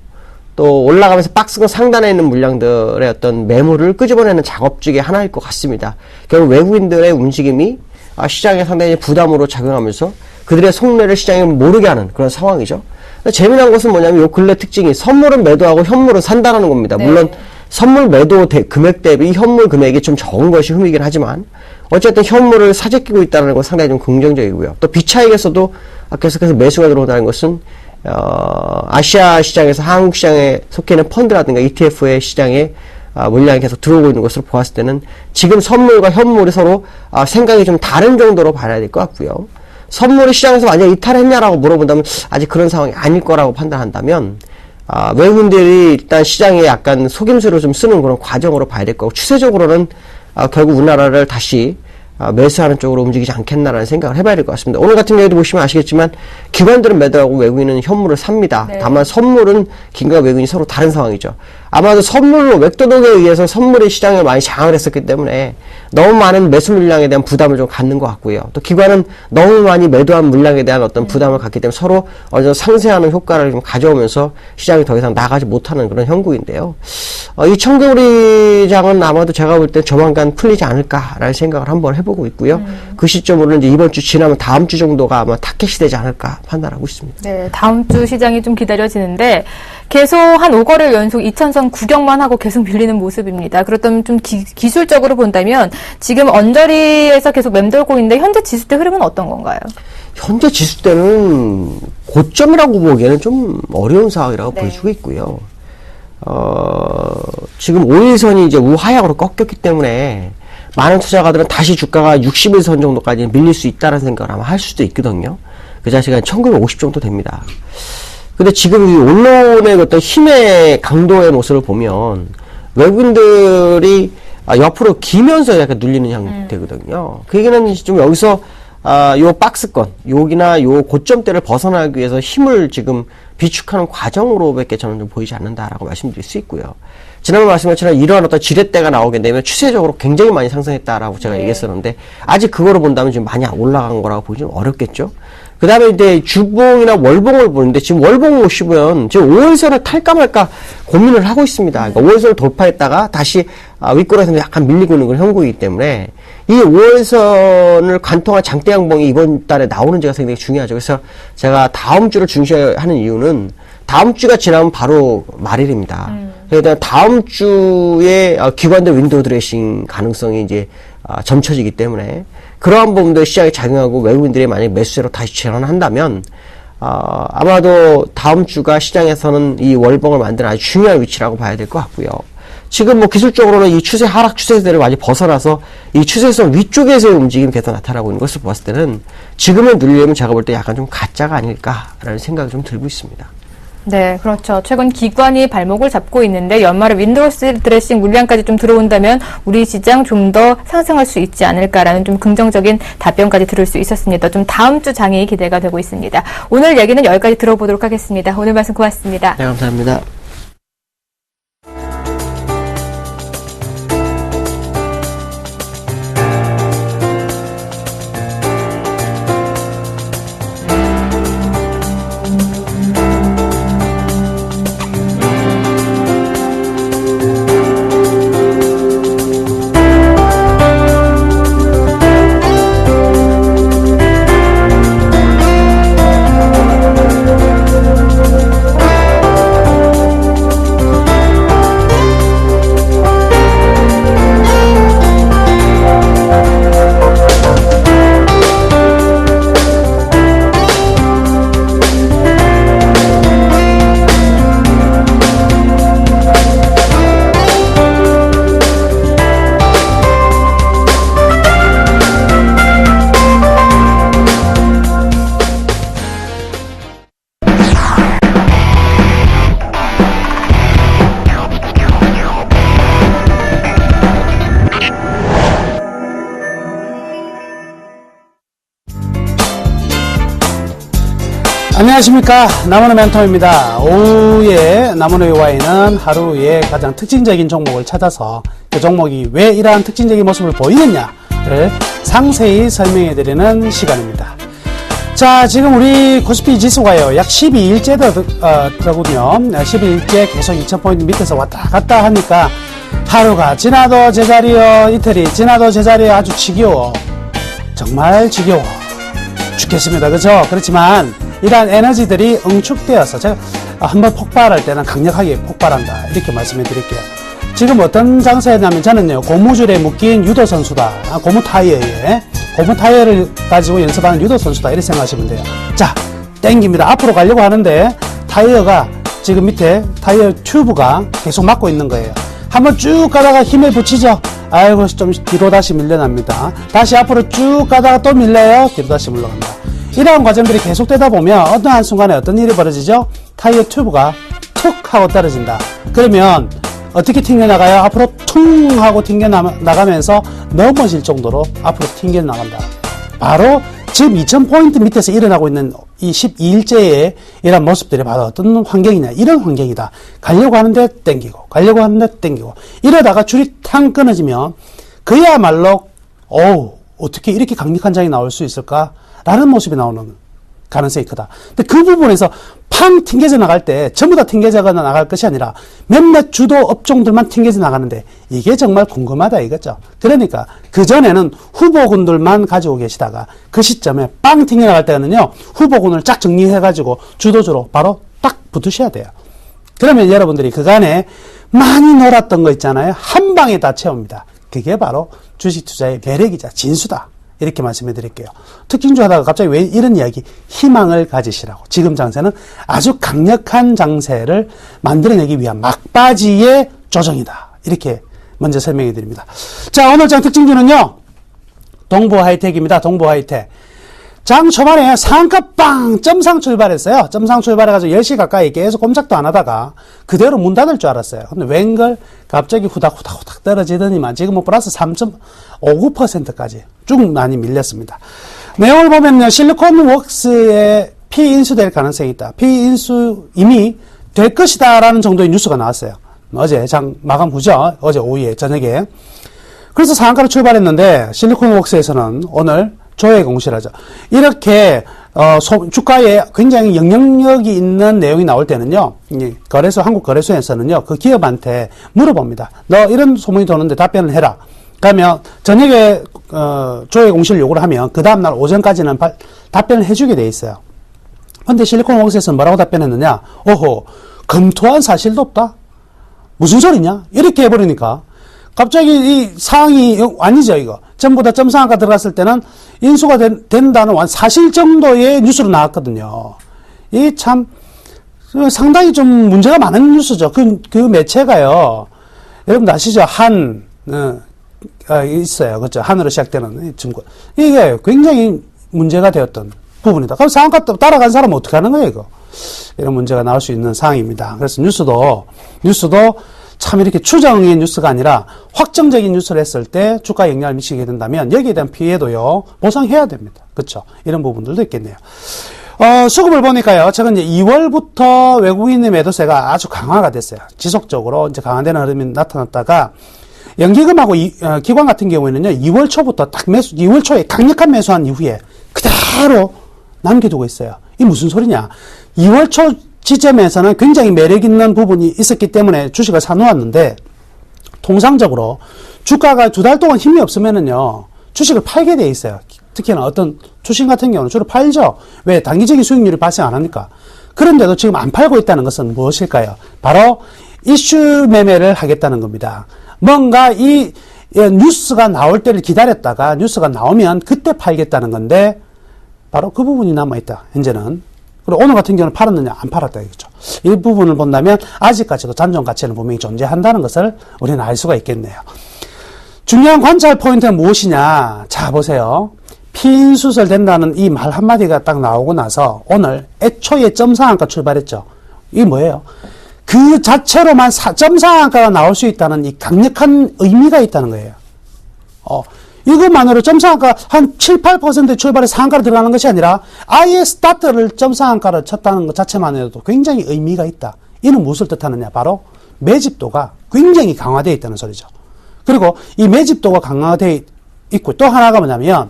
또 올라가면서 박스권 상단에 있는 물량들의 어떤 매물을 끄집어내는 작업 중에 하나일 것 같습니다. 결국 외국인들의 움직임이 시장에 상당히 부담으로 작용하면서 그들의 속내를 시장에 모르게 하는 그런 상황이죠. 재미난 것은 뭐냐면 요 근래 특징이 선물은 매도하고 현물은 산다라는 겁니다. 네. 물론 선물 매도 금액 대비 현물 금액이 좀 적은 것이 흠이긴 하지만 어쨌든 현물을 사재끼고 있다는 건 상당히 좀 긍정적이고요. 또 비차익에서도 계속해서 매수가 들어온다는 것은 아시아 시장에서 한국 시장에 속해 있는 펀드라든가 ETF의 시장에 물량이 계속 들어오고 있는 것으로 보았을 때는 지금 선물과 현물이 서로 생각이 좀 다른 정도로 봐야 될 것 같고요. 선물이 시장에서 완전히 이탈했냐라고 물어본다면 아직 그런 상황이 아닐 거라고 판단한다면 외국인들이 일단 시장에 약간 속임수를 좀 쓰는 그런 과정으로 봐야 될 거고 추세적으로는 결국 우리나라를 다시 매수하는 쪽으로 움직이지 않겠나라는 생각을 해봐야 될 것 같습니다. 오늘 같은 경우에도 보시면 아시겠지만 기관들은 매도하고 외국인은 현물을 삽니다. 네. 다만 선물은 기관과 외국인이 서로 다른 상황이죠. 아마도 선물로 맥도독에 의해서 선물이 시장에 많이 장악을 했었기 때문에 너무 많은 매수 물량에 대한 부담을 좀 갖는 것 같고요. 또 기관은 너무 많이 매도한 물량에 대한 어떤 부담을 갖기 때문에 서로 어느 정도 상쇄하는 효과를 좀 가져오면서 시장이 더 이상 나가지 못하는 그런 형국인데요. 이 청개구리장은 아마도 제가 볼 때 조만간 풀리지 않을까라는 생각을 한번 해보고 있고요. 그 시점으로는 이제 이번 주 지나면 다음 주 정도가 아마 타켓이 되지 않을까 판단하고 있습니다. 네, 다음 주 시장이 좀 기다려지는데 계속 한 5거래일 연속 2000선 구경만 하고 계속 밀리는 모습입니다. 그렇다면 좀 기술적으로 본다면 지금 언저리에서 계속 맴돌고 있는데 현재 지수대 흐름은 어떤 건가요? 현재 지수대는 고점이라고 보기에는 좀 어려운 상황이라고 네. 보여지고 있고요. 지금 5일선이 이제 우하향으로 꺾였기 때문에 많은 투자가들은 다시 주가가 60일선 정도까지 밀릴 수 있다는 생각을 아마 할 수도 있거든요. 그 자체가 1950 정도 됩니다. 근데 지금 이 언론의 어떤 힘의 강도의 모습을 보면 외국인들이 옆으로 기면서 약간 눌리는 형태거든요. 그 얘기는 좀 여기서 요 박스권, 여기나 요 고점대를 벗어나기 위해서 힘을 지금 비축하는 과정으로밖에 저는 좀 보이지 않는다라고 말씀드릴 수 있고요. 지난번 말씀한 것처럼 이러한 어떤 지렛대가 나오게 되면 추세적으로 굉장히 많이 상승했다라고 제가 얘기했었는데 아직 그거로 본다면 지금 많이 올라간 거라고 보기 좀 어렵겠죠. 그 다음에 이제 주봉이나 월봉을 보는데 지금 월봉을 보시면 지금 5월선을 탈까 말까 고민을 하고 있습니다. 그러니까 5월선을 돌파했다가 다시 윗골에서 약간 밀리고 있는 그런 형국이기 때문에 이 5월선을 관통한 장대 양봉이 이번 달에 나오는지가 굉장히 중요하죠. 그래서 제가 다음 주를 중시하는 이유는 다음 주가 지나면 바로 말일입니다. 그러니까 다음 주에 기관들 윈도우 드레싱 가능성이 이제 점쳐지기 때문에 그러한 부분도 시장에 작용하고 외국인들이 만약 매수세로 다시 전환한다면 아마도 다음 주가 시장에서는 이 월봉을 만드는 아주 중요한 위치라고 봐야 될 것 같고요. 지금 뭐 기술적으로는 이 추세 하락 추세대를 많이 벗어나서 이 추세선 위쪽에서의 움직임이 계속 나타나고 있는 것을 봤을 때는 지금은 누리려면 제가 볼 때 약간 좀 가짜가 아닐까라는 생각이 좀 들고 있습니다. 네, 그렇죠. 최근 기관이 발목을 잡고 있는데 연말에 윈도우 드레싱 물량까지 좀 들어온다면 우리 시장 좀 더 상승할 수 있지 않을까라는 좀 긍정적인 답변까지 들을 수 있었습니다. 좀 다음 주 장이 기대가 되고 있습니다. 오늘 얘기는 여기까지 들어보도록 하겠습니다. 오늘 말씀 고맙습니다. 네, 감사합니다. 안녕하십니까. 남원의 멘토입니다. 오후에 남원의 와인은 하루의 가장 특징적인 종목을 찾아서 그 종목이 왜 이러한 특징적인 모습을 보이느냐를 상세히 설명해 드리는 시간입니다. 자, 지금 우리 코스피 지수가요, 약 12일째 더군요. 12일째 계속 2000포인트 밑에서 왔다 갔다 하니까 하루가 지나도 제자리요, 이틀이 지나도 제자리요, 아주 지겨워. 정말 지겨워. 죽겠습니다. 그죠? 그렇지만 이러한 에너지들이 응축되어서 제가 한번 폭발할 때는 강력하게 폭발한다. 이렇게 말씀해 드릴게요. 지금 어떤 장사였냐면 저는요, 고무줄에 묶인 유도선수다. 고무 타이어를 가지고 연습하는 유도선수다. 이렇게 생각하시면 돼요. 자, 땡깁니다. 앞으로 가려고 하는데 타이어가 지금 밑에 타이어 튜브가 계속 막고 있는 거예요. 한번 쭉 가다가 힘을 붙이죠. 아이고, 좀 뒤로 다시 밀려납니다. 다시 앞으로 쭉 가다가 또 밀려요. 뒤로 다시 물러간다. 이러한 과정들이 계속되다 보면 어느 한순간에 어떤 일이 벌어지죠? 타이어 튜브가 툭 하고 떨어진다. 그러면 어떻게 튕겨나가요? 앞으로 퉁 하고 튕겨나가면서 넘어질 정도로 앞으로 튕겨나간다. 바로 지금 2000포인트 밑에서 일어나고 있는 이 12일째의 이런 모습들이 바로 어떤 환경이냐, 이런 환경이다. 가려고 하는데 땡기고 가려고 하는데 땡기고 이러다가 줄이 탕 끊어지면 그야말로 어떻게 이렇게 강력한 장이 나올 수 있을까? 라는 모습이 나오는 가능성이 크다. 근데 그 부분에서 팡 튕겨져 나갈 때 전부 다 튕겨져 나갈 것이 아니라 몇몇 주도 업종들만 튕겨져 나가는데 이게 정말 궁금하다 이거죠. 그러니까 그전에는 후보군들만 가지고 계시다가 그 시점에 빵 튕겨 나갈 때는요, 후보군을 쫙 정리해가지고 주도주로 바로 딱 붙으셔야 돼요. 그러면 여러분들이 그간에 많이 놀았던 거 있잖아요. 한 방에 다 채웁니다. 그게 바로 주식 투자의 매력이자 진수다. 이렇게 말씀해 드릴게요. 특징주 하다가 갑자기 왜 이런 이야기, 희망을 가지시라고. 지금 장세는 아주 강력한 장세를 만들어내기 위한 막바지의 조정이다. 이렇게 먼저 설명해 드립니다. 자, 오늘 장 특징주는요, 동부하이텍입니다. 동부하이텍. 장 초반에 상한가 빵! 점상 출발했어요. 점상 출발해가지고 10시 가까이 계속 꼼짝도 안 하다가 그대로 문 닫을 줄 알았어요. 근데 웬걸 갑자기 후닥후닥 떨어지더니만 지금은 플러스 3.59%까지 쭉 많이 밀렸습니다. 내용을 보면요, 실리콘웍스에 피인수될 가능성이 있다. 피인수 이미 될 것이다 라는 정도의 뉴스가 나왔어요. 어제 장 마감 후죠. 어제 오후에 저녁에. 그래서 상한가로 출발했는데 실리콘웍스에서는 오늘 조회 공시를 하죠. 이렇게 주가에 굉장히 영향력이 있는 내용이 나올 때는요, 한국 거래소에서는요, 그 기업한테 물어봅니다. 너 이런 소문이 도는데 답변을 해라. 그러면 저녁에 조회 공시를 요구를 하면 그 다음날 오전까지는 답변을 해주게 돼 있어요. 근데 실리콘웍스에서는 뭐라고 답변했느냐? 검토한 사실도 없다. 무슨 소리냐? 이렇게 해버리니까 갑자기 이 상황이 아니죠, 이거. 전부 다 점상한가 들어갔을 때는 인수가 된다는 사실 정도의 뉴스로 나왔거든요. 이 참 상당히 좀 문제가 많은 뉴스죠. 그 매체가요, 여러분 아시죠? 있어요. 그렇죠? 한으로 시작되는 증권. 이게 굉장히 문제가 되었던 부분이다. 그럼 상한가 따라간 사람은 어떻게 하는 거예요, 이거? 이런 문제가 나올 수 있는 상황입니다. 그래서 뉴스도 참 이렇게 추정의 뉴스가 아니라 확정적인 뉴스를 했을 때 주가에 영향을 미치게 된다면 여기에 대한 피해도요, 보상해야 됩니다. 그렇죠? 이런 부분들도 있겠네요. 수급을 보니까요, 최근 이제 2월부터 외국인의 매도세가 아주 강화가 됐어요. 지속적으로 이제 강화되는 흐름이 나타났다가 연기금하고 기관 같은 경우에는요, 2월 초부터 2월 초에 강력한 매수한 이후에 그대로 남겨두고 있어요. 이 무슨 소리냐? 2월 초 지점에서는 굉장히 매력 있는 부분이 있었기 때문에 주식을 사놓았는데, 통상적으로 주가가 2달 동안 힘이 없으면은요, 주식을 팔게 돼 있어요. 특히나 어떤 주식 같은 경우는 주로 팔죠. 왜? 단기적인 수익률이 발생 안 하니까. 그런데도 지금 안 팔고 있다는 것은 무엇일까요? 바로 이슈 매매를 하겠다는 겁니다. 뭔가 이 뉴스가 나올 때를 기다렸다가 뉴스가 나오면 그때 팔겠다는 건데, 바로 그 부분이 남아있다, 현재는. 그리고 오늘 같은 경우는 팔았느냐, 안 팔았다, 이거죠. 이 부분을 본다면 아직까지도 잔존 가치는 분명히 존재한다는 것을 우리는 알 수가 있겠네요. 중요한 관찰 포인트는 무엇이냐? 자, 보세요. 피인수설 된다는 이 말 한마디가 딱 나오고 나서 오늘 애초에 점상한가 출발했죠. 이게 뭐예요? 그 자체로만 점상한가가 나올 수 있다는 이 강력한 의미가 있다는 거예요. 이것만으로 점상한가 한 7, 8% 출발해서 상한가로 들어가는 것이 아니라 아예 스타트를 점상한가를 쳤다는 것 자체만 해도 굉장히 의미가 있다. 이는 무엇을 뜻하느냐? 바로 매집도가 굉장히 강화되어 있다는 소리죠. 그리고 이 매집도가 강화되어 있고 또 하나가 뭐냐면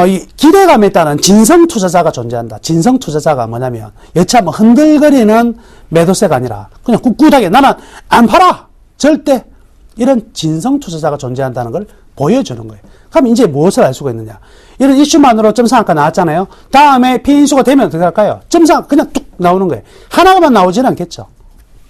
이 기대감에 따른 진성 투자자가 존재한다. 진성 투자자가 뭐냐면 여차 뭐 흔들거리는 매도세가 아니라 그냥 꿋꿋하게 나는 안 팔아! 절대! 이런 진성 투자자가 존재한다는 걸 보여주는 거예요. 그럼 이제 무엇을 알 수가 있느냐? 이런 이슈만으로 점상한가 나왔잖아요. 다음에 피인수가 되면 어떻게 할까요? 점상 그냥 뚝 나오는 거예요. 하나만 나오지는 않겠죠.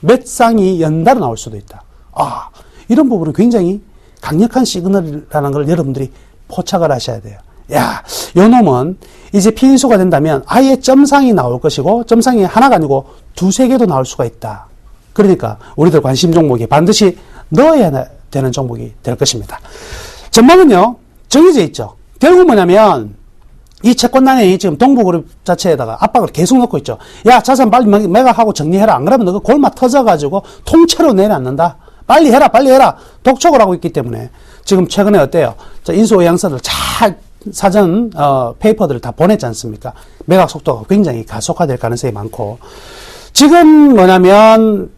몇 쌍이 연달아 나올 수도 있다. 아, 이런 부분은 굉장히 강력한 시그널이라는 걸 여러분들이 포착을 하셔야 돼요. 야, 요 놈은 이제 피인수가 된다면 아예 점상이 나올 것이고 점상이 하나가 아니고 두세 개도 나올 수가 있다. 그러니까 우리들 관심 종목에 반드시 넣어야 되는 종목이 될 것입니다. 전망은요, 정해져 있죠. 결국 뭐냐면, 이 채권단이 지금 동부그룹 자체에다가 압박을 계속 넣고 있죠. 야, 자산 빨리 매각하고 정리해라. 안 그러면 너가 골마 터져가지고 통째로 내놨는다. 빨리 해라, 빨리 해라. 독촉을 하고 있기 때문에 지금 최근에 어때요? 인수의향서들 잘 사전, 페이퍼들을 다 보냈지 않습니까? 매각 속도가 굉장히 가속화될 가능성이 많고, 지금 뭐냐면,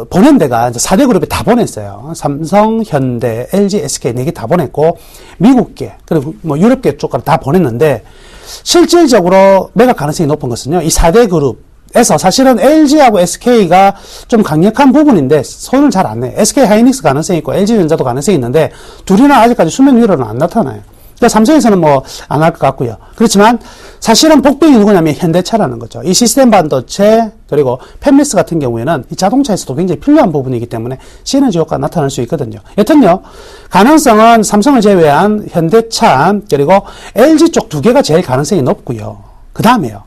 보낸 데가 이제 4대 그룹에 다 보냈어요. 삼성, 현대, LG, SK 4개 다 보냈고, 미국계, 그리고 뭐 유럽계 쪽까지 다 보냈는데, 실질적으로 매각 가능성이 높은 것은요, 이 4대 그룹에서 사실은 LG하고 SK가 좀 강력한 부분인데, 손을 잘 안 내. SK 하이닉스 가능성이 있고, LG 전자도 가능성이 있는데, 둘이나 아직까지 수면 위로는 안 나타나요. 그러니까 삼성에서는 뭐 안 할 것 같고요. 그렇지만 사실은 복병이 누구냐면 현대차라는 거죠. 이 시스템 반도체 그리고 팹리스 같은 경우에는 이 자동차에서도 굉장히 필요한 부분이기 때문에 시너지 효과가 나타날 수 있거든요. 여튼요, 가능성은 삼성을 제외한 현대차 그리고 LG 쪽 두 개가 제일 가능성이 높고요. 그 다음에요.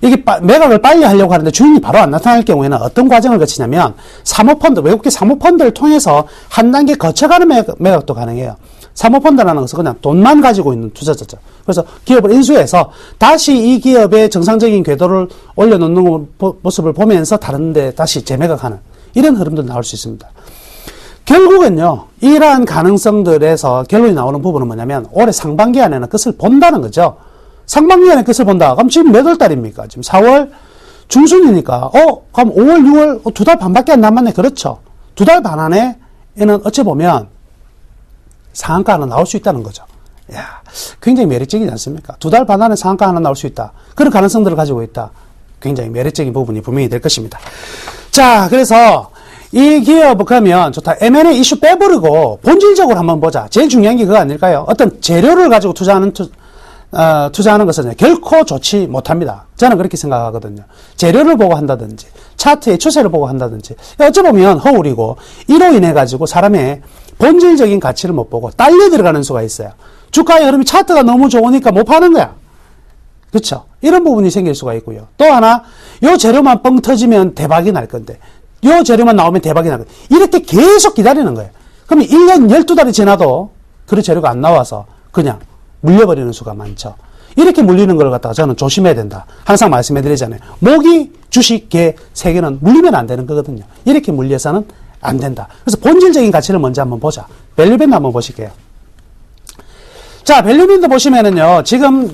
이게 매각을 빨리 하려고 하는데 주인이 바로 안 나타날 경우에는 어떤 과정을 거치냐면 사모펀드, 외국계 사모펀드를 통해서 한 단계 거쳐가는 매각도 가능해요. 사모펀드라는 것은 그냥 돈만 가지고 있는 투자자죠. 그래서 기업을 인수해서 다시 이 기업의 정상적인 궤도를 올려놓는 모습을 보면서 다른 데 다시 재매각하는 이런 흐름도 나올 수 있습니다. 결국은요, 이러한 가능성들에서 결론이 나오는 부분은 뭐냐면 올해 상반기 안에는 끝을 본다는 거죠. 상반기 안에 끝을 본다. 그럼 지금 몇 월 달입니까? 지금 4월 중순이니까 그럼 5월, 6월 두 달 반밖에 안 남았네. 그렇죠. 두 달 반 안에는 어찌 보면 상한가 하나 나올 수 있다는 거죠. 야, 굉장히 매력적이지 않습니까? 두 달 반 안에 상한가 하나 나올 수 있다. 그런 가능성들을 가지고 있다. 굉장히 매력적인 부분이 분명히 될 것입니다. 자, 그래서 이 기업 그러면 좋다. M&A 이슈 빼버리고 본질적으로 한번 보자. 제일 중요한 게 그거 아닐까요? 어떤 재료를 가지고 투자하는 것은 결코 좋지 못합니다. 저는 그렇게 생각하거든요. 재료를 보고 한다든지, 차트의 추세를 보고 한다든지, 어쩌보면 허울이고, 이로 인해 가지고 사람의 본질적인 가치를 못 보고 딸려 들어가는 수가 있어요. 주가의 흐름이 차트가 너무 좋으니까 못 파는 거야. 그렇죠? 이런 부분이 생길 수가 있고요. 또 하나, 요 재료만 뻥 터지면 대박이 날 건데, 요 재료만 나오면 대박이 날 건데, 이렇게 계속 기다리는 거예요. 그러면 1년 12달이 지나도 그 재료가 안 나와서 그냥 물려버리는 수가 많죠. 이렇게 물리는 걸 갖다가 저는 조심해야 된다. 항상 말씀해드리잖아요. 모기, 주식, 개, 세 개는 물리면 안 되는 거거든요. 이렇게 물려서는 안 된다. 그래서 본질적인 가치를 먼저 한번 보자. 밸류밴드 한번 보실게요. 자, 밸류밴드 보시면은요, 지금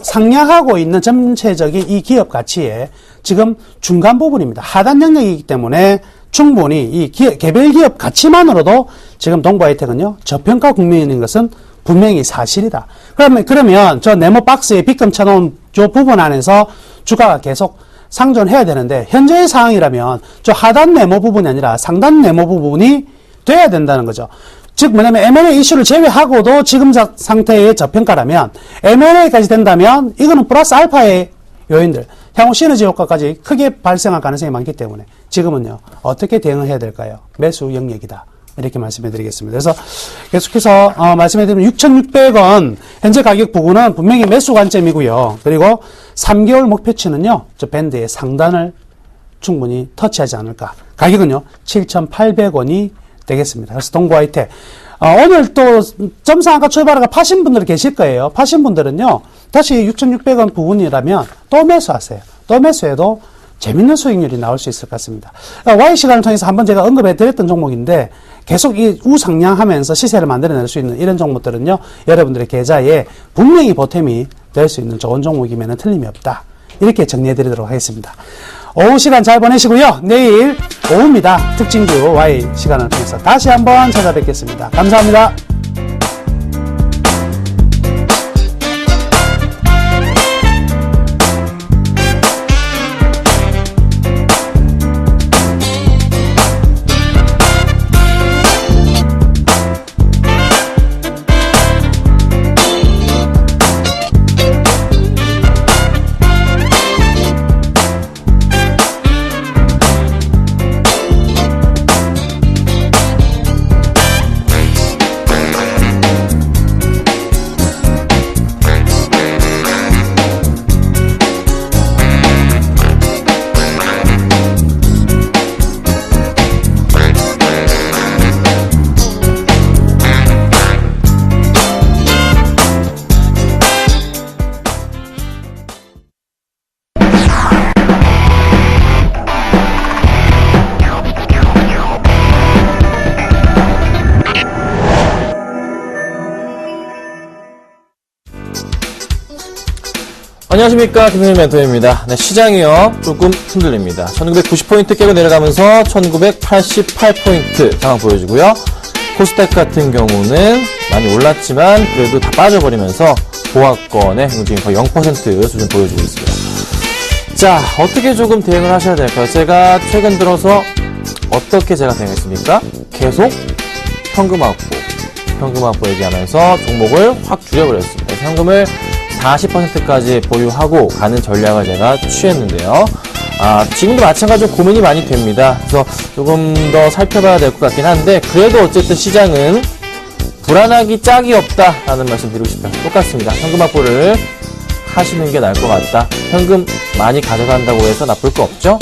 상향하고 있는 전체적인 이 기업 가치의 지금 중간 부분입니다. 하단 영역이기 때문에 충분히 이 개별 기업 가치만으로도 지금 동부하이텍은요, 저평가 국면인 것은 분명히 사실이다. 그러면 저 네모 박스에 빗금 쳐놓은 저 부분 안에서 주가가 계속 상존해야 되는데, 현재의 상황이라면 저 하단 네모 부분이 아니라 상단 네모 부분이 돼야 된다는 거죠. 즉 뭐냐면 M&A 이슈를 제외하고도 지금 상태의 저평가라면 M&A까지 된다면 이거는 플러스 알파의 요인들, 향후 시너지 효과까지 크게 발생할 가능성이 많기 때문에 지금은요, 어떻게 대응을 해야 될까요? 매수 영역이다. 이렇게 말씀해 드리겠습니다. 그래서 계속해서 말씀해 드리면 6,600원 현재 가격 부근은 분명히 매수 관점이고요. 그리고 3개월 목표치는요, 저 밴드의 상단을 충분히 터치하지 않을까. 가격은요, 7,800원이 되겠습니다. 그래서 동부하이텍 오늘 또 점상한가 출발하가 파신 분들 계실 거예요. 파신 분들은요, 다시 6,600원 부분이라면 또 매수하세요. 또 매수해도 재밌는 수익률이 나올 수 있을 것 같습니다. Y 시간을 통해서 한번 제가 언급해 드렸던 종목인데 계속 이 우상향하면서 시세를 만들어낼 수 있는 이런 종목들은요, 여러분들의 계좌에 분명히 보탬이 될 수 있는 좋은 종목이면 틀림이 없다. 이렇게 정리해 드리도록 하겠습니다. 오후 시간 잘 보내시고요. 내일 오후입니다. 특징주 Y 시간을 통해서 다시 한번 찾아뵙겠습니다. 감사합니다. 안녕하십니까, 김현민 멘토입니다. 네, 시장이요 조금 흔들립니다. 1990포인트 깨고 내려가면서 1988포인트 상황 보여주고요. 코스닥 같은 경우는 많이 올랐지만 그래도 다 빠져버리면서 보합권의 움직임 거의 0% 수준 보여주고 있습니다. 자, 어떻게 조금 대응을 하셔야 될까요? 제가 최근 들어서 어떻게 제가 대응했습니까? 계속 현금 확보 얘기하면서 종목을 확 줄여버렸습니다. 그래서 현금을 40%까지 보유하고 가는 전략을 제가 취했는데요. 지금도 마찬가지로 고민이 많이 됩니다. 그래서 조금 더 살펴봐야 될 것 같긴 한데, 그래도 어쨌든 시장은 불안하기 짝이 없다라는 말씀 드리고 싶어요. 똑같습니다. 현금 확보를 하시는 게 나을 것 같다. 현금 많이 가져간다고 해서 나쁠 거 없죠?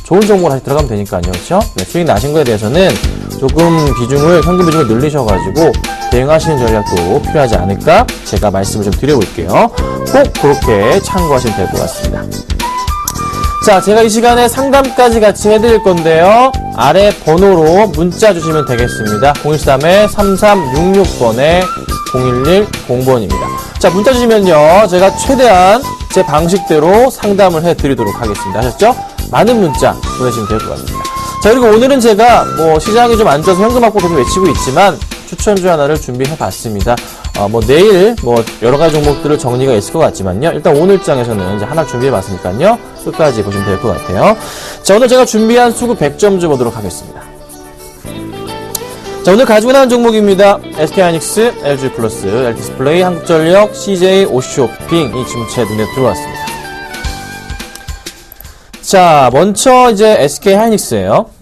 좋은 종목으로 다시 들어가면 되니까요. 그렇죠? 네, 수익 나신 거에 대해서는 조금 현금 비중을 늘리셔가지고 대응하시는 전략도 필요하지 않을까? 제가 말씀을 좀 드려볼게요. 꼭 그렇게 참고하시면 될 것 같습니다. 자, 제가 이 시간에 상담까지 같이 해드릴 건데요. 아래 번호로 문자 주시면 되겠습니다. 013-3366번에 011-0번입니다. 자, 문자 주시면요, 제가 최대한 제 방식대로 상담을 해드리도록 하겠습니다. 아셨죠? 많은 문자 보내시면 될 것 같습니다. 자, 그리고 오늘은 제가 시장이 좀 안 좋아서 현금 확보 계속 외치고 있지만 추천주 하나를 준비해 봤습니다. 내일 여러 가지 종목들을 정리가 있을 것 같지만요. 일단 오늘 장에서는 이제 하나 준비해 봤으니까요. 끝까지 보시면 될 것 같아요. 자, 오늘 제가 준비한 수급 100점주 보도록 하겠습니다. 자, 오늘 가지고 나온 종목입니다. SK하이닉스, LG플러스, LT디스플레이, 한국전력, CJ, 오쇼핑 이 지문체 눈에 들어왔습니다. 자, 먼저 이제 SK하이닉스예요.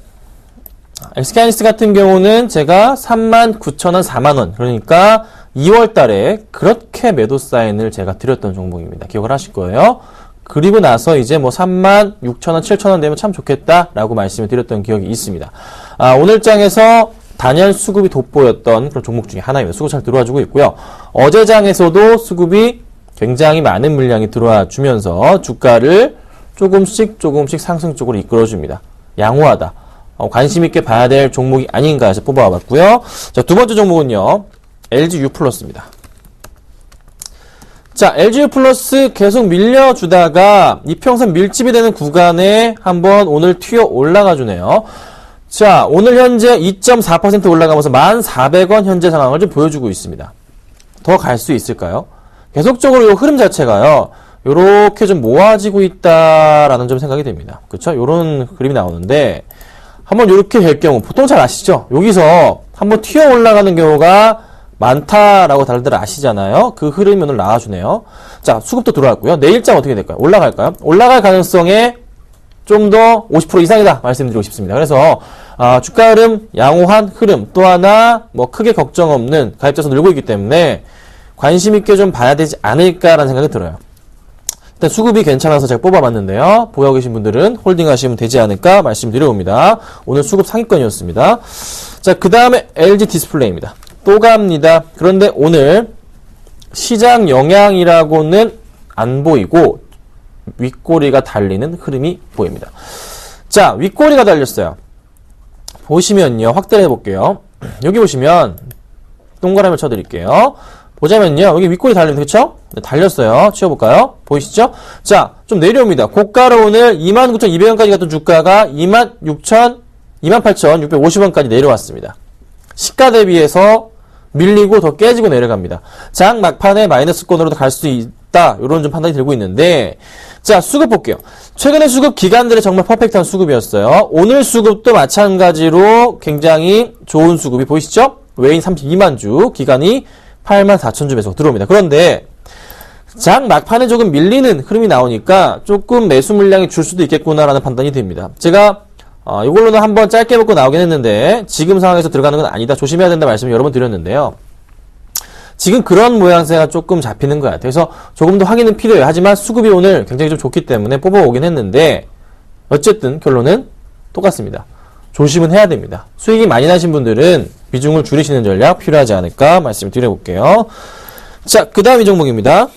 SK하이닉스 같은 경우는 제가 39,000원, 4만원, 그러니까 2월 달에 그렇게 매도 사인을 제가 드렸던 종목입니다. 기억을 하실 거예요. 그리고 나서 이제 36,000원, 7,000원 되면 참 좋겠다라고 말씀을 드렸던 기억이 있습니다. 오늘 장에서 단연 수급이 돋보였던 그런 종목 중에 하나입니다. 수급 잘 들어와주고 있고요. 어제 장에서도 수급이 굉장히 많은 물량이 들어와 주면서 주가를 조금씩 상승 쪽으로 이끌어줍니다. 양호하다. 관심 있게 봐야 될 종목이 아닌가 해서 뽑아봤고요. 자, 두 번째 종목은요, LG유플러스입니다. 자, LG유플러스 계속 밀려주다가 이평선 밀집이 되는 구간에 한번 오늘 튀어 올라가 주네요. 자, 오늘 현재 2.4% 올라가면서 1,400원 현재 상황을 좀 보여주고 있습니다. 더 갈 수 있을까요? 계속적으로 이 흐름 자체가요, 요렇게 좀 모아지고 있다라는 좀 생각이 됩니다. 그쵸? 요런 그림이 나오는데, 한번 요렇게 될 경우, 보통 잘 아시죠? 여기서 한번 튀어 올라가는 경우가 많다라고 다들 아시잖아요? 그 흐름이 오늘 나와주네요. 자, 수급도 들어왔고요. 내일장 어떻게 될까요? 올라갈까요? 올라갈 가능성에 좀 더 50% 이상이다 말씀드리고 싶습니다. 그래서 주가 흐름, 양호한 흐름, 또 하나 크게 걱정 없는 가입자 수 늘고 있기 때문에 관심 있게 좀 봐야 되지 않을까라는 생각이 들어요. 일단 수급이 괜찮아서 제가 뽑아봤는데요. 보유하고 계신 분들은 홀딩하시면 되지 않을까 말씀드려봅니다. 오늘 수급 상위권이었습니다. 자, 그 다음에 LG 디스플레이입니다. 또 갑니다. 그런데 오늘 시장 영향이라고는 안 보이고 윗꼬리가 달리는 흐름이 보입니다. 자, 윗꼬리가 달렸어요. 보시면요. 확대를 해볼게요. 여기 보시면 동그라미를 쳐드릴게요. 보자면요. 여기 윗꼬리 달립니다. 그쵸? 네, 달렸어요. 치워볼까요? 보이시죠? 자, 좀 내려옵니다. 고가로 오늘 29,200원까지 갔던 주가가 28,650원까지 내려왔습니다. 시가 대비해서 밀리고 더 깨지고 내려갑니다. 장 막판에 마이너스권으로도 갈 수 있다. 이런 좀 판단이 들고 있는데, 자, 수급 볼게요. 최근에 수급 기간들이 정말 퍼펙트한 수급이었어요. 오늘 수급도 마찬가지로 굉장히 좋은 수급이 보이시죠? 외인 32만 주, 기간이 84,000주 배속 들어옵니다. 그런데 장 막판에 조금 밀리는 흐름이 나오니까 조금 매수 물량이 줄 수도 있겠구나라는 판단이 됩니다. 제가 이걸로는 한번 짧게 먹고 나오긴 했는데 지금 상황에서 들어가는 건 아니다. 조심해야 된다 말씀을 여러 번 드렸는데요. 지금 그런 모양새가 조금 잡히는 것 같아요. 그래서 조금 더 확인은 필요해요. 하지만 수급이 오늘 굉장히 좀 좋기 때문에 뽑아오긴 했는데 어쨌든 결론은 똑같습니다. 조심은 해야 됩니다. 수익이 많이 나신 분들은 비중을 줄이시는 전략 필요하지 않을까 말씀을 드려볼게요. 자, 그 다음 이 종목입니다.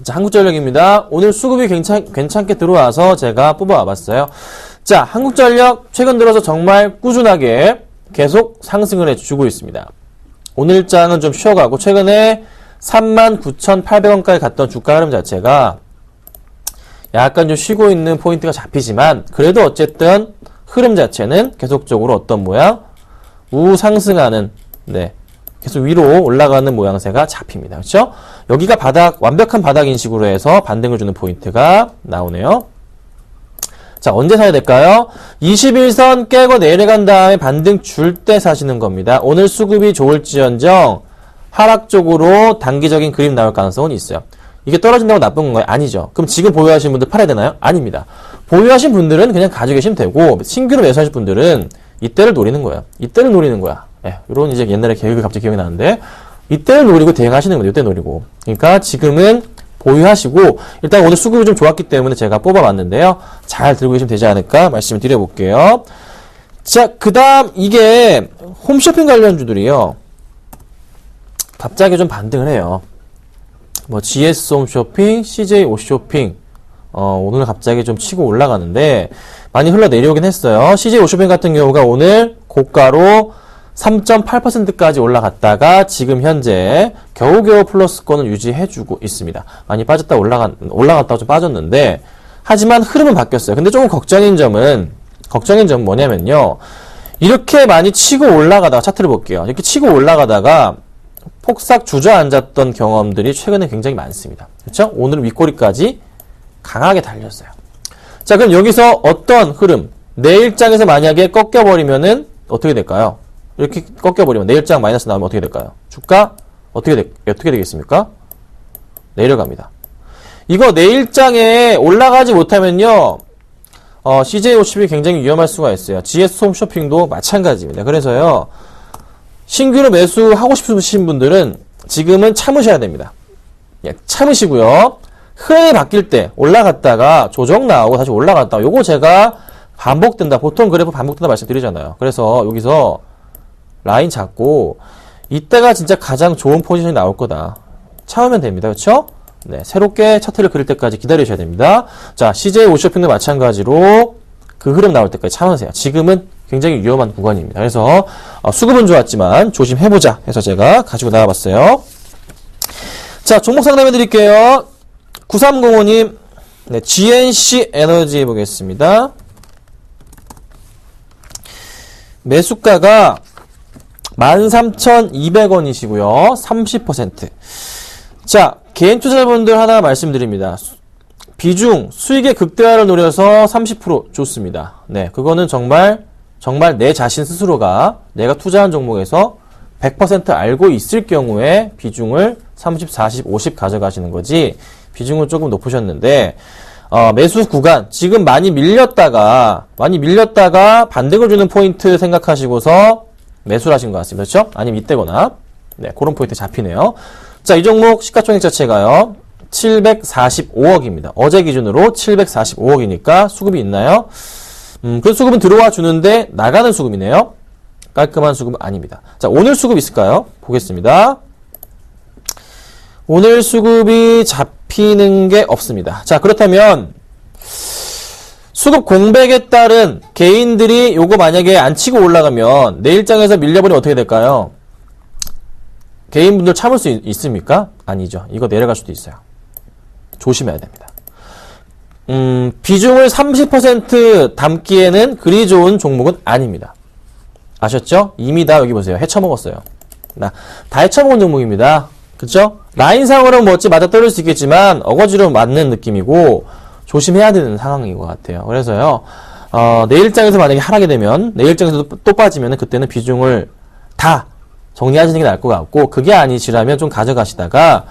자, 한국전력입니다. 오늘 수급이 괜찮게 들어와서 제가 뽑아와봤어요. 자, 한국전력 최근 들어서 정말 꾸준하게 계속 상승을 해주고 있습니다. 오늘 장은 좀 쉬어가고 최근에 39,800원까지 갔던 주가 흐름 자체가 약간 좀 쉬고 있는 포인트가 잡히지만 그래도 어쨌든 흐름 자체는 계속적으로 어떤 모양? 우상승하는, 네, 계속 위로 올라가는 모양새가 잡힙니다. 그렇죠? 여기가 바닥, 완벽한 바닥 인식으로 해서 반등을 주는 포인트가 나오네요. 자, 언제 사야 될까요? 21선 깨고 내려간 다음에 반등 줄 때 사시는 겁니다. 오늘 수급이 좋을지언정 하락 쪽으로 단기적인 그림 나올 가능성은 있어요. 이게 떨어진다고 나쁜 건가요? 아니죠. 그럼 지금 보유하신 분들 팔아야 되나요? 아닙니다. 보유하신 분들은 그냥 가지고 계시면 되고 신규로 매수하실 분들은 이때를 노리는 거예요. 이때를 노리는 거야. 예, 이런 이제 옛날에 계획이 갑자기 기억이 나는데 이때를 노리고 대응하시는 거예요. 이때 노리고. 그러니까 지금은 보유하시고 일단 오늘 수급이 좀 좋았기 때문에 제가 뽑아봤는데요. 잘 들고 계시면 되지 않을까 말씀을 드려볼게요. 자, 그 다음 이게 홈쇼핑 관련주들이요. 갑자기 좀 반등을 해요. 뭐 GS 홈쇼핑, CJ 옷쇼핑 오늘 갑자기 좀 치고 올라가는데 많이 흘러내려오긴 했어요. CJ 옷쇼핑 같은 경우가 오늘 고가로 3.8%까지 올라갔다가 지금 현재 겨우겨우 플러스권을 유지해주고 있습니다. 많이 빠졌다 올라갔다가 좀 빠졌는데 하지만 흐름은 바뀌었어요. 근데 조금 걱정인 점은 뭐냐면요. 이렇게 많이 치고 올라가다가 차트를 볼게요. 이렇게 치고 올라가다가 폭삭 주저앉았던 경험들이 최근에 굉장히 많습니다. 그렇죠? 오늘은 윗꼬리까지 강하게 달렸어요. 자, 그럼 여기서 어떤 흐름, 내일장에서 만약에 꺾여버리면은 어떻게 될까요? 이렇게 꺾여버리면 내일장 마이너스 나오면 어떻게 될까요? 주가 어떻게 되겠습니까? 내려갑니다. 이거 내일장에 올라가지 못하면요, CJ 홈쇼핑이 굉장히 위험할 수가 있어요. GS 홈쇼핑도 마찬가지입니다. 그래서요, 신규로 매수하고 싶으신 분들은 지금은 참으셔야 됩니다. 예, 참으시고요. 흐름이 바뀔 때 올라갔다가 조정 나오고 다시 올라갔다가 요거 제가 반복된다. 보통 그래프 반복된다 말씀드리잖아요. 그래서 여기서 라인 잡고 이때가 진짜 가장 좋은 포지션이 나올 거다. 참으면 됩니다. 그렇죠? 네, 새롭게 차트를 그릴 때까지 기다리셔야 됩니다. 자, CJ 옷쇼핑도 마찬가지로 그 흐름 나올 때까지 참으세요. 지금은 굉장히 위험한 구간입니다. 그래서 수급은 좋았지만 조심해보자 해서 제가 가지고 나와봤어요. 자, 종목 상담해 드릴게요. 9305님, 네, GNC 에너지 보겠습니다. 매수가가 13,200원이시고요. 30%. 자, 개인 투자자분들 하나 말씀드립니다. 비중, 수익의 극대화를 노려서 30% 좋습니다. 네, 그거는 정말 내 자신 스스로가 내가 투자한 종목에서 100% 알고 있을 경우에 비중을 30, 40, 50 가져가시는 거지 비중은 조금 높으셨는데 매수 구간 지금 많이 밀렸다가 반등을 주는 포인트 생각하시고서 매수를 하신 것 같습니다. 그렇죠? 아니면 이때거나 네, 그런 포인트 잡히네요. 자, 이 종목 시가총액 자체가요. 745억입니다. 어제 기준으로 745억이니까 수급이 있나요? 그 수급은 들어와 주는데 나가는 수급이네요. 깔끔한 수급은 아닙니다. 자, 오늘 수급 있을까요? 보겠습니다. 오늘 수급이 잡히는 게 없습니다. 자, 그렇다면 수급 공백에 따른 개인들이 요거 만약에 안 치고 올라가면 내일장에서 밀려버리면 어떻게 될까요? 개인분들 참을 수 있습니까? 아니죠. 이거 내려갈 수도 있어요. 조심해야 됩니다. 비중을 30% 담기에는 그리 좋은 종목은 아닙니다. 아셨죠? 이미 다 여기 보세요. 헤쳐먹었어요. 다 헤쳐먹은 종목입니다. 그쵸? 라인상으로는 뭐 어찌 맞아 떨어질 수 있겠지만 어거지로 맞는 느낌이고 조심해야 되는 상황인 것 같아요. 그래서요, 내일장에서 만약에 하락이 되면, 내일장에서 또 빠지면 그때는 비중을 다 정리하시는 게 나을 것 같고, 그게 아니시라면 좀 가져가시다가,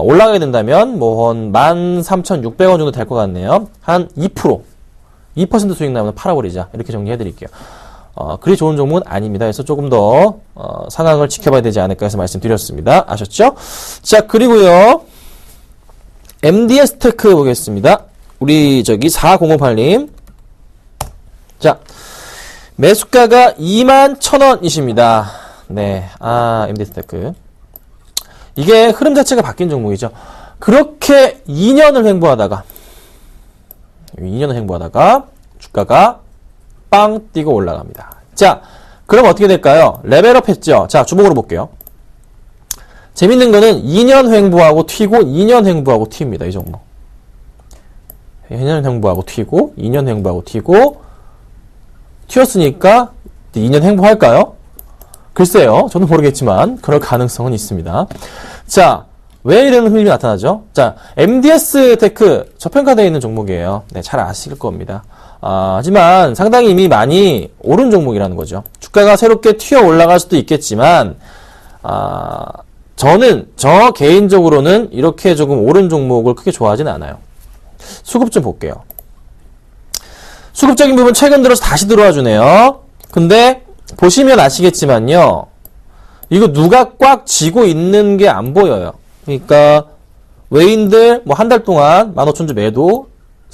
올라가게 된다면, 뭐, 한 13,600원 정도 될 것 같네요. 한 2% 수익 나면 팔아버리자. 이렇게 정리해 드릴게요. 그리 좋은 종목은 아닙니다. 그래서 조금 더, 상황을 지켜봐야 되지 않을까 해서 말씀드렸습니다. 아셨죠? 자, 그리고요, MDS 테크 보겠습니다. 우리 4008님. 자, 매수가가 21,000원이십니다. 네. MDS 테크. 이게 흐름 자체가 바뀐 종목이죠. 그렇게 2년을 횡보하다가 주가가 빵 뛰고 올라갑니다. 자, 그럼 어떻게 될까요? 레벨업 했죠. 자, 주목으로 볼게요. 재밌는 거는 2년 횡보하고 튀고 2년 횡보하고 튀입니다. 이 종목. 2년 횡보하고 튀고 2년 횡보하고 튀고 튀었으니까 2년 횡보할까요? 글쎄요. 저는 모르겠지만 그럴 가능성은 있습니다. 자, 왜 이런 흐름이 나타나죠? 자, MDS 테크 저평가되어 있는 종목이에요. 네, 잘 아실 겁니다. 하지만 상당히 이미 많이 오른 종목이라는 거죠. 주가가 새롭게 튀어 올라갈 수도 있겠지만 저 개인적으로는 이렇게 조금 오른 종목을 크게 좋아하진 않아요. 수급 좀 볼게요. 수급적인 부분 최근 들어서 다시 들어와 주네요. 근데 보시면 아시겠지만요. 이거 누가 꽉 쥐고 있는 게 안 보여요. 그러니까 외인들 뭐 한 달 동안 15,000주 매도,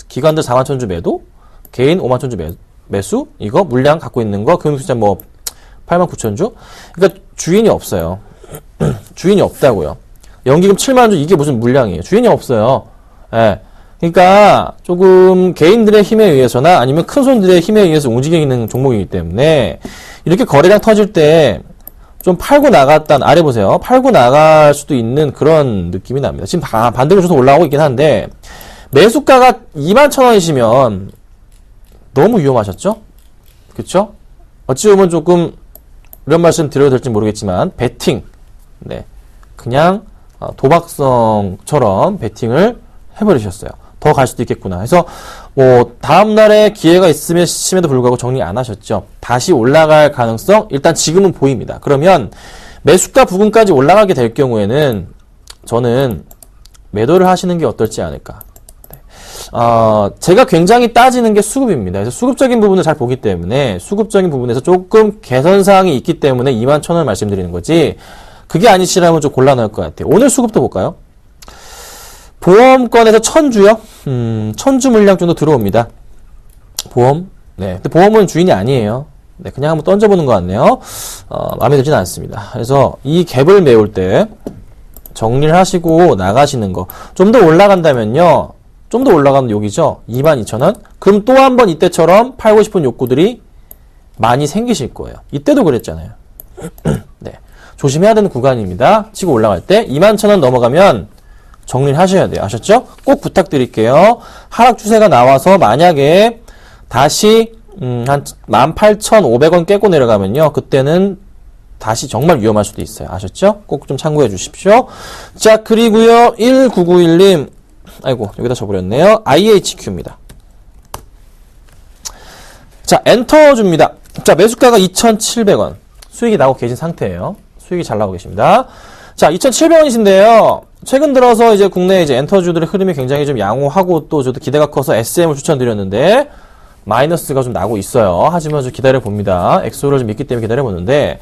기관들 41,000주 매도, 개인 50,000주 매수, 이거 물량 갖고 있는 거, 그 숫자 뭐 89,000주. 그러니까 주인이 없어요. 주인이 없다고요. 연기금 7만원주 이게 무슨 물량이에요. 주인이 없어요. 예. 그러니까 조금 개인들의 힘에 의해서나 아니면 큰 손들의 힘에 의해서 움직이는 종목이기 때문에 이렇게 거래량 터질 때 좀 팔고 나갔단 아래 보세요. 팔고 나갈 수도 있는 그런 느낌이 납니다. 지금 반대로 줘서 올라오고 있긴 한데 매수가가 21,000원이시면 너무 위험하셨죠? 그쵸? 어찌 보면 조금 이런 말씀 드려도 될지 모르겠지만 베팅, 네, 그냥 도박성처럼 베팅을 해버리셨어요. 더 갈 수도 있겠구나. 그래서 뭐 다음날에 기회가 있음에도 불구하고 정리 안 하셨죠. 다시 올라갈 가능성 일단 지금은 보입니다. 그러면 매수가 부근까지 올라가게 될 경우에는 저는 매도를 하시는 게 어떨지 않을까. 네. 제가 굉장히 따지는 게 수급입니다. 그래서 수급적인 부분을 잘 보기 때문에 수급적인 부분에서 조금 개선사항이 있기 때문에 21,000원 말씀드리는 거지 그게 아니시라면 좀 곤란할 것 같아요. 오늘 수급도 볼까요? 보험권에서 1,000주요? 1,000주 물량 정도 들어옵니다. 보험. 네. 근데 보험은 주인이 아니에요. 네. 그냥 한번 던져보는 것 같네요. 마음에 들진 않습니다. 그래서 이 갭을 메울 때 정리를 하시고 나가시는 거. 좀 더 올라간다면요. 좀 더 올라가면 여기죠. 22,000원. 그럼 또 한 번 이때처럼 팔고 싶은 욕구들이 많이 생기실 거예요. 이때도 그랬잖아요. 네. 조심해야 되는 구간입니다. 치고 올라갈 때 21,000원 넘어가면 정리를 하셔야 돼요. 아셨죠? 꼭 부탁드릴게요. 하락 추세가 나와서 만약에 다시 한 18,500원 깨고 내려가면요. 그때는 다시 정말 위험할 수도 있어요. 아셨죠? 꼭 좀 참고해 주십시오. 자, 그리고요. 1991님. 아이고, 여기다 적어버렸네요. IHQ입니다. 자, 엔터 줍니다. 자, 매수가가 2,700원. 수익이 나고 계신 상태예요. 수익이 잘 나오고 계십니다. 자, 2,700원이신데요. 최근 들어서 이제 국내 이제 엔터주들의 흐름이 굉장히 좀 양호하고 또 저도 기대가 커서 SM을 추천드렸는데 마이너스가 좀 나고 있어요. 하지만 좀 기다려 봅니다. 엑소를 좀 믿기 때문에 기다려 보는데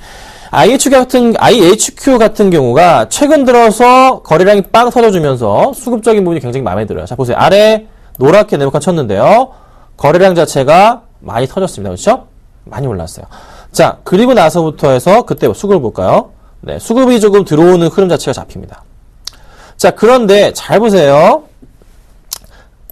IHQ 같은 경우가 최근 들어서 거래량이 빵 터져주면서 수급적인 부분이 굉장히 마음에 들어요. 자, 보세요. 아래 노랗게 네모칸 쳤는데요. 거래량 자체가 많이 터졌습니다. 그렇죠? 많이 올랐어요. 자, 그리고 나서부터 해서 그때 수급을 볼까요? 네, 수급이 조금 들어오는 흐름 자체가 잡힙니다. 자, 그런데 잘 보세요.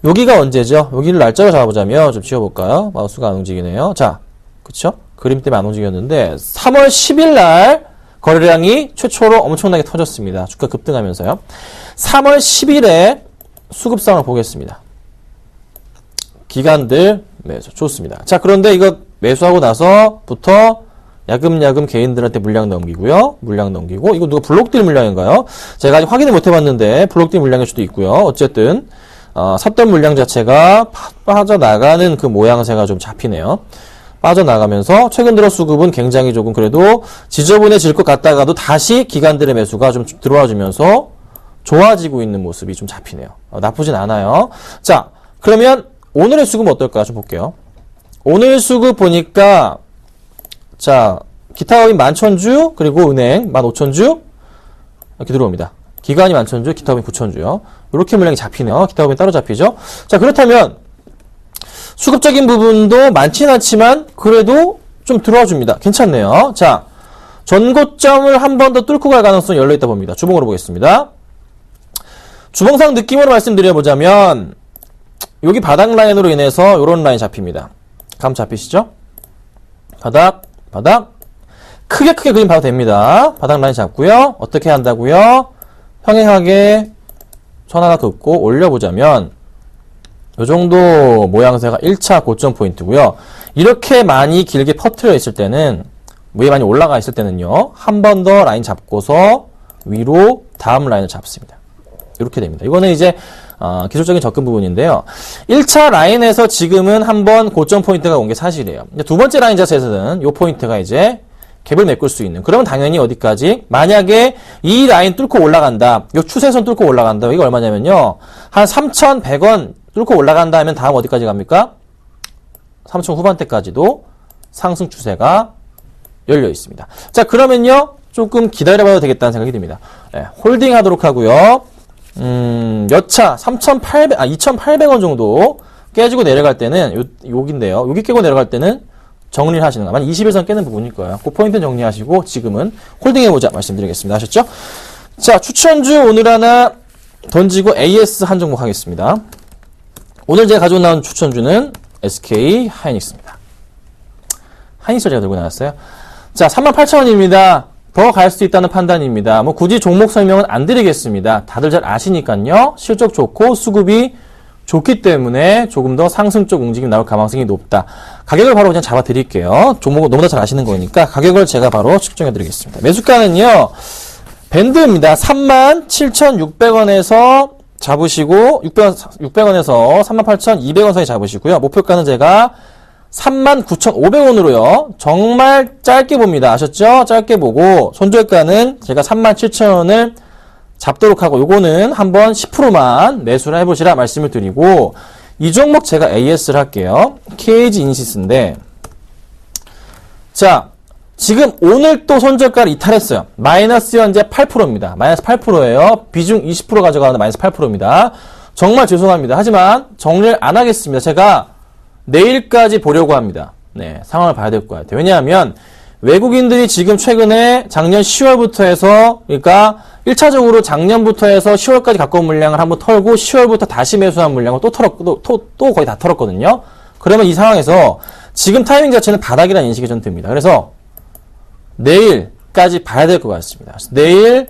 여기가 언제죠? 여기를 날짜로 잡아보자면 좀 지워볼까요? 마우스가 안 움직이네요. 자, 그쵸? 그림 때문에 안 움직였는데 3월 10일 날 거래량이 최초로 엄청나게 터졌습니다. 주가 급등하면서요. 3월 10일에 수급상을 보겠습니다. 기관들 매수 좋습니다. 자, 그런데 이거 매수하고 나서부터 야금야금 개인들한테 물량 넘기고요. 물량 넘기고 이거 누가 블록딜 물량인가요? 제가 아직 확인을 못 해봤는데 블록딜 물량일 수도 있고요. 어쨌든 샀던 물량 자체가 빠져나가는 그 모양새가 좀 잡히네요. 빠져나가면서 최근 들어 수급은 굉장히 조금 그래도 지저분해질 것 같다가도 다시 기관들의 매수가 좀 들어와주면서 좋아지고 있는 모습이 좀 잡히네요. 나쁘진 않아요. 자, 그러면 오늘의 수급은 어떨까 좀 볼게요. 오늘 수급 보니까 자, 기타법인 11,000주 그리고 은행 15,000주 이렇게 들어옵니다. 기관이 11,000주, 기타법인 9,000주요. 이렇게 물량이 잡히네요. 기타법인 따로 잡히죠. 자, 그렇다면 수급적인 부분도 많진 않지만 그래도 좀 들어와 줍니다. 괜찮네요. 자, 전고점을 한 번 더 뚫고 갈 가능성이 열려있다 봅니다. 주봉으로 보겠습니다. 주봉상 느낌으로 말씀드려보자면 여기 바닥 라인으로 인해서 이런 라인 잡힙니다. 감 잡히시죠? 바닥 크게 그림 봐도 됩니다. 바닥 라인 잡고요. 어떻게 한다고요? 평행하게 선 하나 긋고 올려보자면 이 정도 모양새가 1차 고점 포인트고요. 이렇게 많이 길게 퍼트려 있을 때는 위에 많이 올라가 있을 때는요. 한 번 더 라인 잡고서 위로 다음 라인을 잡습니다. 이렇게 됩니다. 이거는 이제 기술적인 접근 부분인데요. 1차 라인에서 지금은 한번 고점 포인트가 온 게 사실이에요. 두 번째 라인 자체에서는 이 포인트가 이제 갭을 메꿀 수 있는. 그러면 당연히 어디까지? 만약에 이 라인 뚫고 올라간다. 이 추세선 뚫고 올라간다. 이거 얼마냐면요. 한 3,100원 뚫고 올라간다 하면 다음 어디까지 갑니까? 3,000 후반대까지도 상승 추세가 열려 있습니다. 자, 그러면요. 조금 기다려봐도 되겠다는 생각이 듭니다. 네, 홀딩 하도록 하고요. 몇 차? 2,800원 정도 깨지고 내려갈 때는 여기인데요. 여기 깨고 내려갈 때는 정리를 하시는 거. 만약 21선 깨는 부분일 거예요. 그 포인트는 정리하시고 지금은 홀딩해보자 말씀드리겠습니다. 아셨죠? 자, 추천주 오늘 하나 던지고 AS 한 종목 하겠습니다. 오늘 제가 가지고 나온 추천주는 SK 하이닉스입니다. 하이닉스를 제가 들고 나왔어요. 자, 38,000원입니다. 더 갈 수도 있다는 판단입니다. 뭐 굳이 종목 설명은 안 드리겠습니다. 다들 잘 아시니까요. 실적 좋고 수급이 좋기 때문에 조금 더 상승 쪽 움직임 나올 가능성이 높다. 가격을 바로 그냥 잡아 드릴게요. 종목을 너무나 잘 아시는 거니까 가격을 제가 바로 측정해 드리겠습니다. 매수가는요. 밴드입니다. 37,600원에서 잡으시고 600원에서 38,200원 사이 잡으시고요. 목표가는 제가 39,500원으로요. 정말 짧게 봅니다. 아셨죠? 짧게 보고 손절가는 제가 37,000원을 잡도록 하고 요거는 한번 10%만 매수를 해보시라 말씀을 드리고 이 종목 제가 AS를 할게요. KG 인시스인데 자 지금 오늘 또 손절가를 이탈했어요. 마이너스 현재 8%입니다. 마이너스 8%예요. 비중 20% 가져가는데 마이너스 8%입니다. 정말 죄송합니다. 하지만 정리를 안 하겠습니다. 제가 내일까지 보려고 합니다. 네, 상황을 봐야 될 것 같아요. 왜냐하면 외국인들이 지금 최근에 작년 10월부터 해서 그러니까 1차적으로 작년부터 해서 10월까지 갖고 온 물량을 한번 털고 10월부터 다시 매수한 물량을 또 거의 다 털었거든요. 그러면 이 상황에서 지금 타이밍 자체는 바닥이라는 인식이 좀 듭니다. 그래서 내일까지 봐야 될 것 같습니다. 내일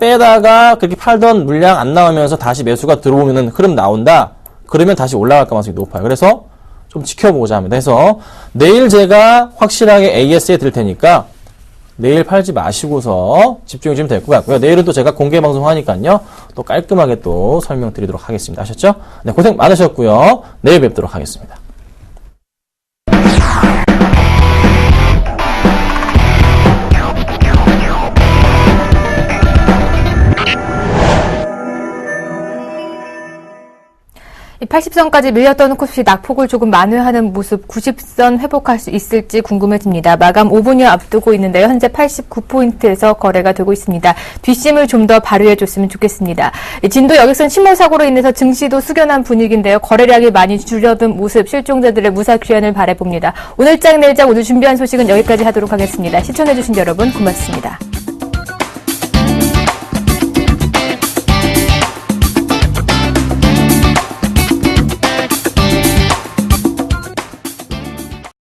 빼다가 그렇게 팔던 물량 안 나오면서 다시 매수가 들어오면 흐름 나온다. 그러면 다시 올라갈 가능성이 높아요. 그래서 좀 지켜보고자 합니다. 그래서 내일 제가 확실하게 AS에 들 테니까 내일 팔지 마시고서 집중해 주시면 될 것 같고요. 내일은 또 제가 공개 방송 하니까요. 또 깔끔하게 또 설명드리도록 하겠습니다. 아셨죠? 네, 고생 많으셨고요. 내일 뵙도록 하겠습니다. 이 80선까지 밀렸던 코스피 낙폭을 조금 만회하는 모습 90선 회복할 수 있을지 궁금해집니다. 마감 5분여 앞두고 있는데요. 현재 89포인트에서 거래가 되고 있습니다. 뒷심을 좀 더 발휘해줬으면 좋겠습니다. 진도 여객선 침몰 사고로 인해서 증시도 숙연한 분위기인데요. 거래량이 많이 줄어든 모습, 실종자들의 무사 귀환을 바라봅니다. 오늘장 내일장 오늘 준비한 소식은 여기까지 하도록 하겠습니다. 시청해주신 여러분 고맙습니다.